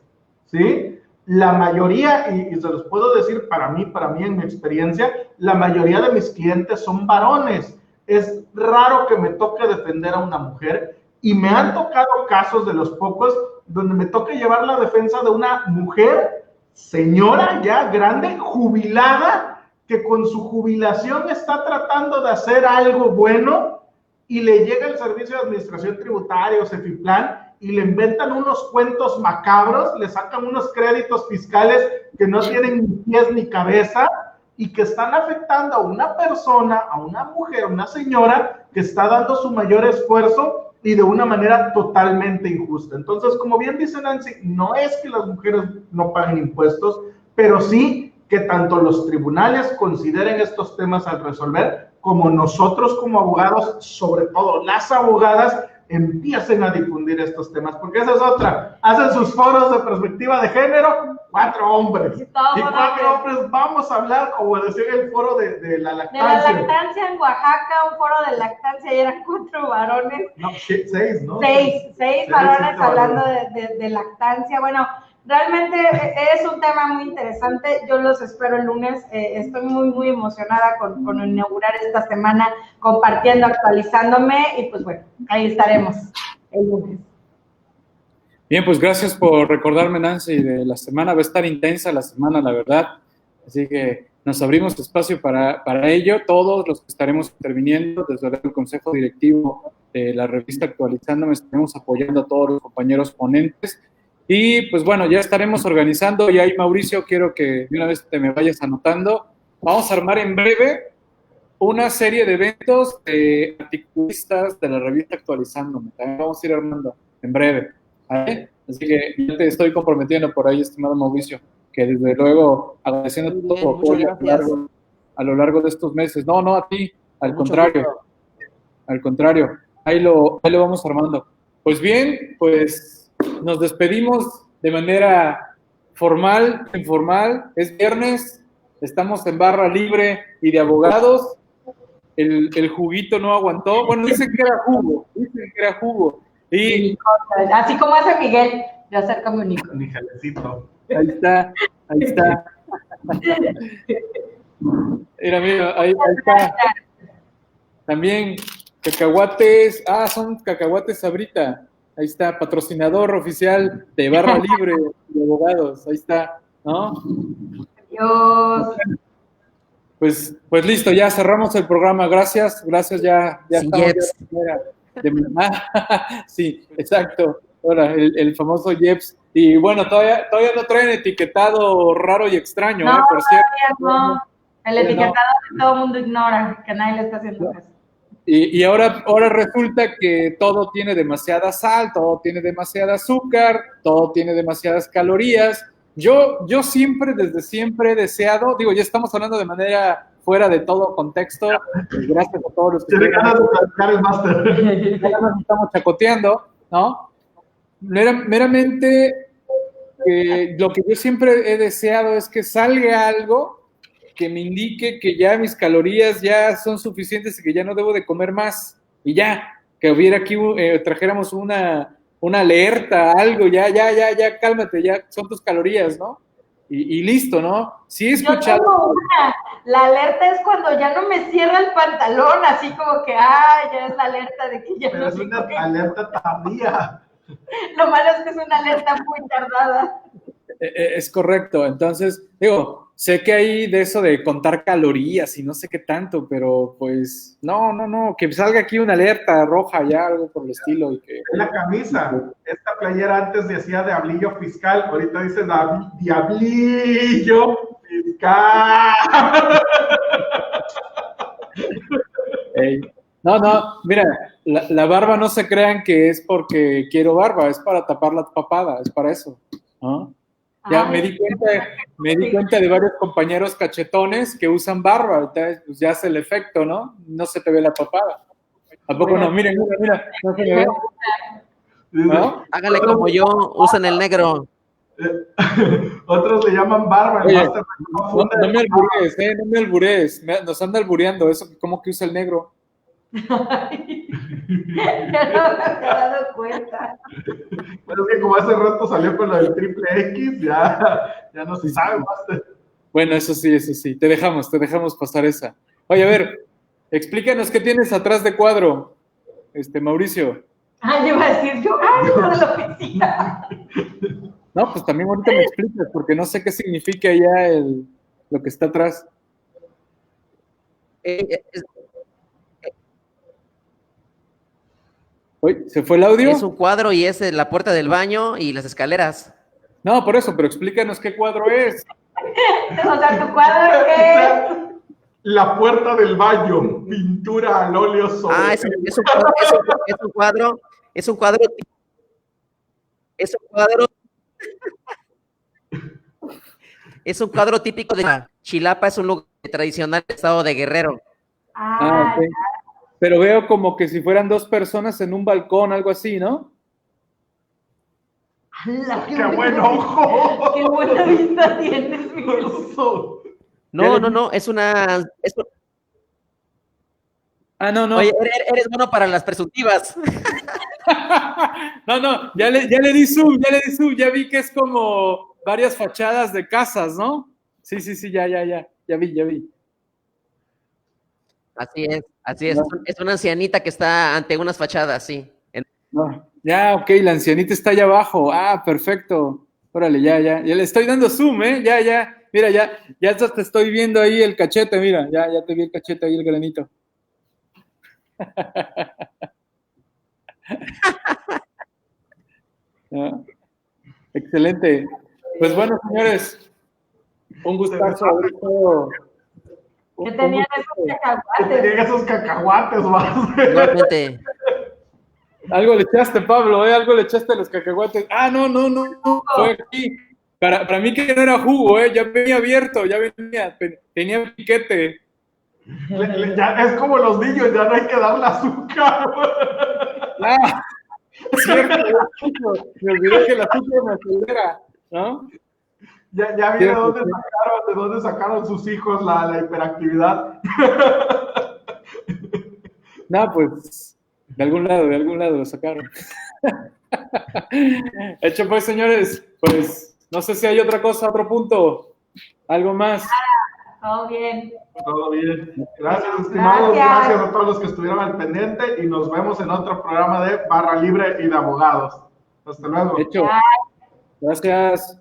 ¿Sí? La mayoría, y se los puedo decir para mí en mi experiencia, la mayoría de mis clientes son varones. Es raro que me toque defender a una mujer y me han tocado casos de los pocos donde me toca llevar la defensa de una mujer, señora ya grande, jubilada, que con su jubilación está tratando de hacer algo bueno y le llega el Servicio de Administración Tributaria o Cefiplan y le inventan unos cuentos macabros, le sacan unos créditos fiscales que no tienen ni pies ni cabeza y que están afectando a una persona, a una mujer, a una señora que está dando su mayor esfuerzo y de una manera totalmente injusta. Entonces, como bien dice Nancy, no es que las mujeres no paguen impuestos, pero sí que tanto los tribunales consideren estos temas al resolver, como nosotros como abogados, sobre todo las abogadas, empiecen a difundir estos temas, porque esa es otra. Hacen sus foros de perspectiva de género, 4 hombres. Y 4 hombres vamos a hablar, como decía el foro de la lactancia. De la lactancia en Oaxaca, un foro de lactancia, y eran 4 varones. No, 6, ¿no? 6 varones hablando de lactancia. Bueno, realmente es un tema muy interesante. Yo los espero el lunes. Estoy muy, muy emocionada con inaugurar esta semana compartiendo, actualizándome y pues bueno, ahí estaremos el lunes. Bien, pues gracias por recordarme, Nancy, de la semana. Va a estar intensa la semana, la verdad. Así que nos abrimos espacio para ello. Todos los que estaremos interviniendo, desde el Consejo Directivo de la revista Actualizándome, estaremos apoyando a todos los compañeros ponentes. Y pues bueno, ya estaremos organizando. Y ahí, Mauricio, quiero que de una vez te me vayas anotando. Vamos a armar en breve una serie de eventos de articulistas de la revista Actualizándome. También vamos a ir armando en breve. ¿Vale? Así que ya te estoy comprometiendo por ahí, estimado Mauricio, que desde luego agradeciendo todo tu apoyo a lo largo de estos meses. No, a ti, al contrario. Al contrario, ahí lo vamos armando. Pues bien, pues nos despedimos de manera formal, informal. Es viernes, estamos en barra libre y de abogados. El juguito no aguantó. Bueno, dicen que era jugo. Y así como hace Miguel, yo acércame un hijo. Mi jalecito. Ahí está. Mira, ahí está. También cacahuates, son cacahuates Sabrita. Ahí está, patrocinador oficial de Barra Libre de Abogados. Ahí está, ¿no? Dios. Pues listo, ya cerramos el programa. Gracias, ya Sin estamos Jeps. Sí, exacto. Ahora, el famoso Jeps. Y bueno, todavía no traen etiquetado raro y extraño, No, por cierto. no. El etiquetado que todo el mundo ignora, que nadie le está haciendo caso. Y ahora resulta que todo tiene demasiada sal, todo tiene demasiada azúcar, todo tiene demasiadas calorías. Yo siempre, desde siempre he deseado, digo, ya estamos hablando de manera fuera de todo contexto, gracias a todos los que nos estamos chacoteando, ¿no? Meramente, lo que yo siempre he deseado es que salga algo que me indique que ya mis calorías ya son suficientes y que ya no debo de comer más. Y ya, que hubiera aquí, trajéramos una alerta, algo, ya, cálmate, ya son tus calorías, ¿no? Y listo, ¿no? Sí he escuchado. Yo tengo una. La alerta es cuando ya no me cierra el pantalón, así como que, ya es la alerta de que ya pero no. Es una alerta tardía. Lo malo es que es una alerta muy tardada. Es correcto, entonces, digo, sé que hay de eso de contar calorías y no sé qué tanto, pero pues, no, que salga aquí una alerta roja ya, algo por el estilo. Y que... La camisa, esta playera antes decía Diablillo Fiscal, ahorita dice Diablillo Fiscal. Hey. No, mira, la barba no se crean que es porque quiero barba, es para tapar la papada, es para eso, ¿no? Ya me di cuenta de varios compañeros cachetones que usan barba, entonces pues ya hace el efecto, ¿no? No se te ve la papada. ¿A poco no? Miren, mira, no se me ve. ¿No? Hágale como yo, usen el negro. Otros le llaman barba. Oye, no me albures, nos anda albureando eso, ¿cómo que usa el negro? Ya no me había dado cuenta. Bueno, es que como hace rato salió con lo del triple X, ya no se sabe más. Bueno, eso sí, te dejamos pasar esa. Oye, a ver, explícanos qué tienes atrás de cuadro, Mauricio. Yo iba a decir yo, hijo de la oficina. No, pues también ahorita me explicas, porque no sé qué significa ya lo que está atrás. Oye, ¿se fue el audio? Es un cuadro y es la puerta del baño y las escaleras. No, por eso, pero explícanos qué cuadro es. O sea, tu cuadro es... La puerta del baño, pintura al óleo sobre... Es un cuadro es un cuadro típico de Chilapa, es un lugar tradicional del estado de Guerrero. Okay. Pero veo como que si fueran dos personas en un balcón, algo así, ¿no? ¡Qué buen ojo! ¡Qué buena vista tienes, Miguel! No, es una... No. Oye, eres bueno para las presuntivas. No, ya le di zoom, ya vi que es como varias fachadas de casas, ¿no? Sí, ya vi. Así es, es una ancianita que está ante unas fachadas, sí. Ya, ok, la ancianita está allá abajo, perfecto, órale, ya le estoy dando zoom, ya, mira, ya te estoy viendo ahí el cachete, mira, ya te vi el cachete ahí, el granito. Excelente. Pues bueno, señores, un gustazo haber estado. ¿Qué tenían esos cacahuates? Igualmente. Algo le echaste, Pablo, algo le echaste a los cacahuates. No, fue aquí. Para mí que no era jugo, ya venía abierto, tenía piquete. Ya es como los niños, ya no hay que darle azúcar. Cierto, me olvidé que el azúcar me acelera, ¿no? Ya vi de dónde sacaron sus hijos la hiperactividad. No, pues, de algún lado lo sacaron. Hecho pues, señores, pues, no sé si hay otra cosa, otro punto. ¿Algo más? Todo bien. Todo bien. Gracias, estimados. Gracias a todos los que estuvieron al pendiente y nos vemos en otro programa de Barra Libre y de Abogados. Hasta luego. Hecho. Gracias.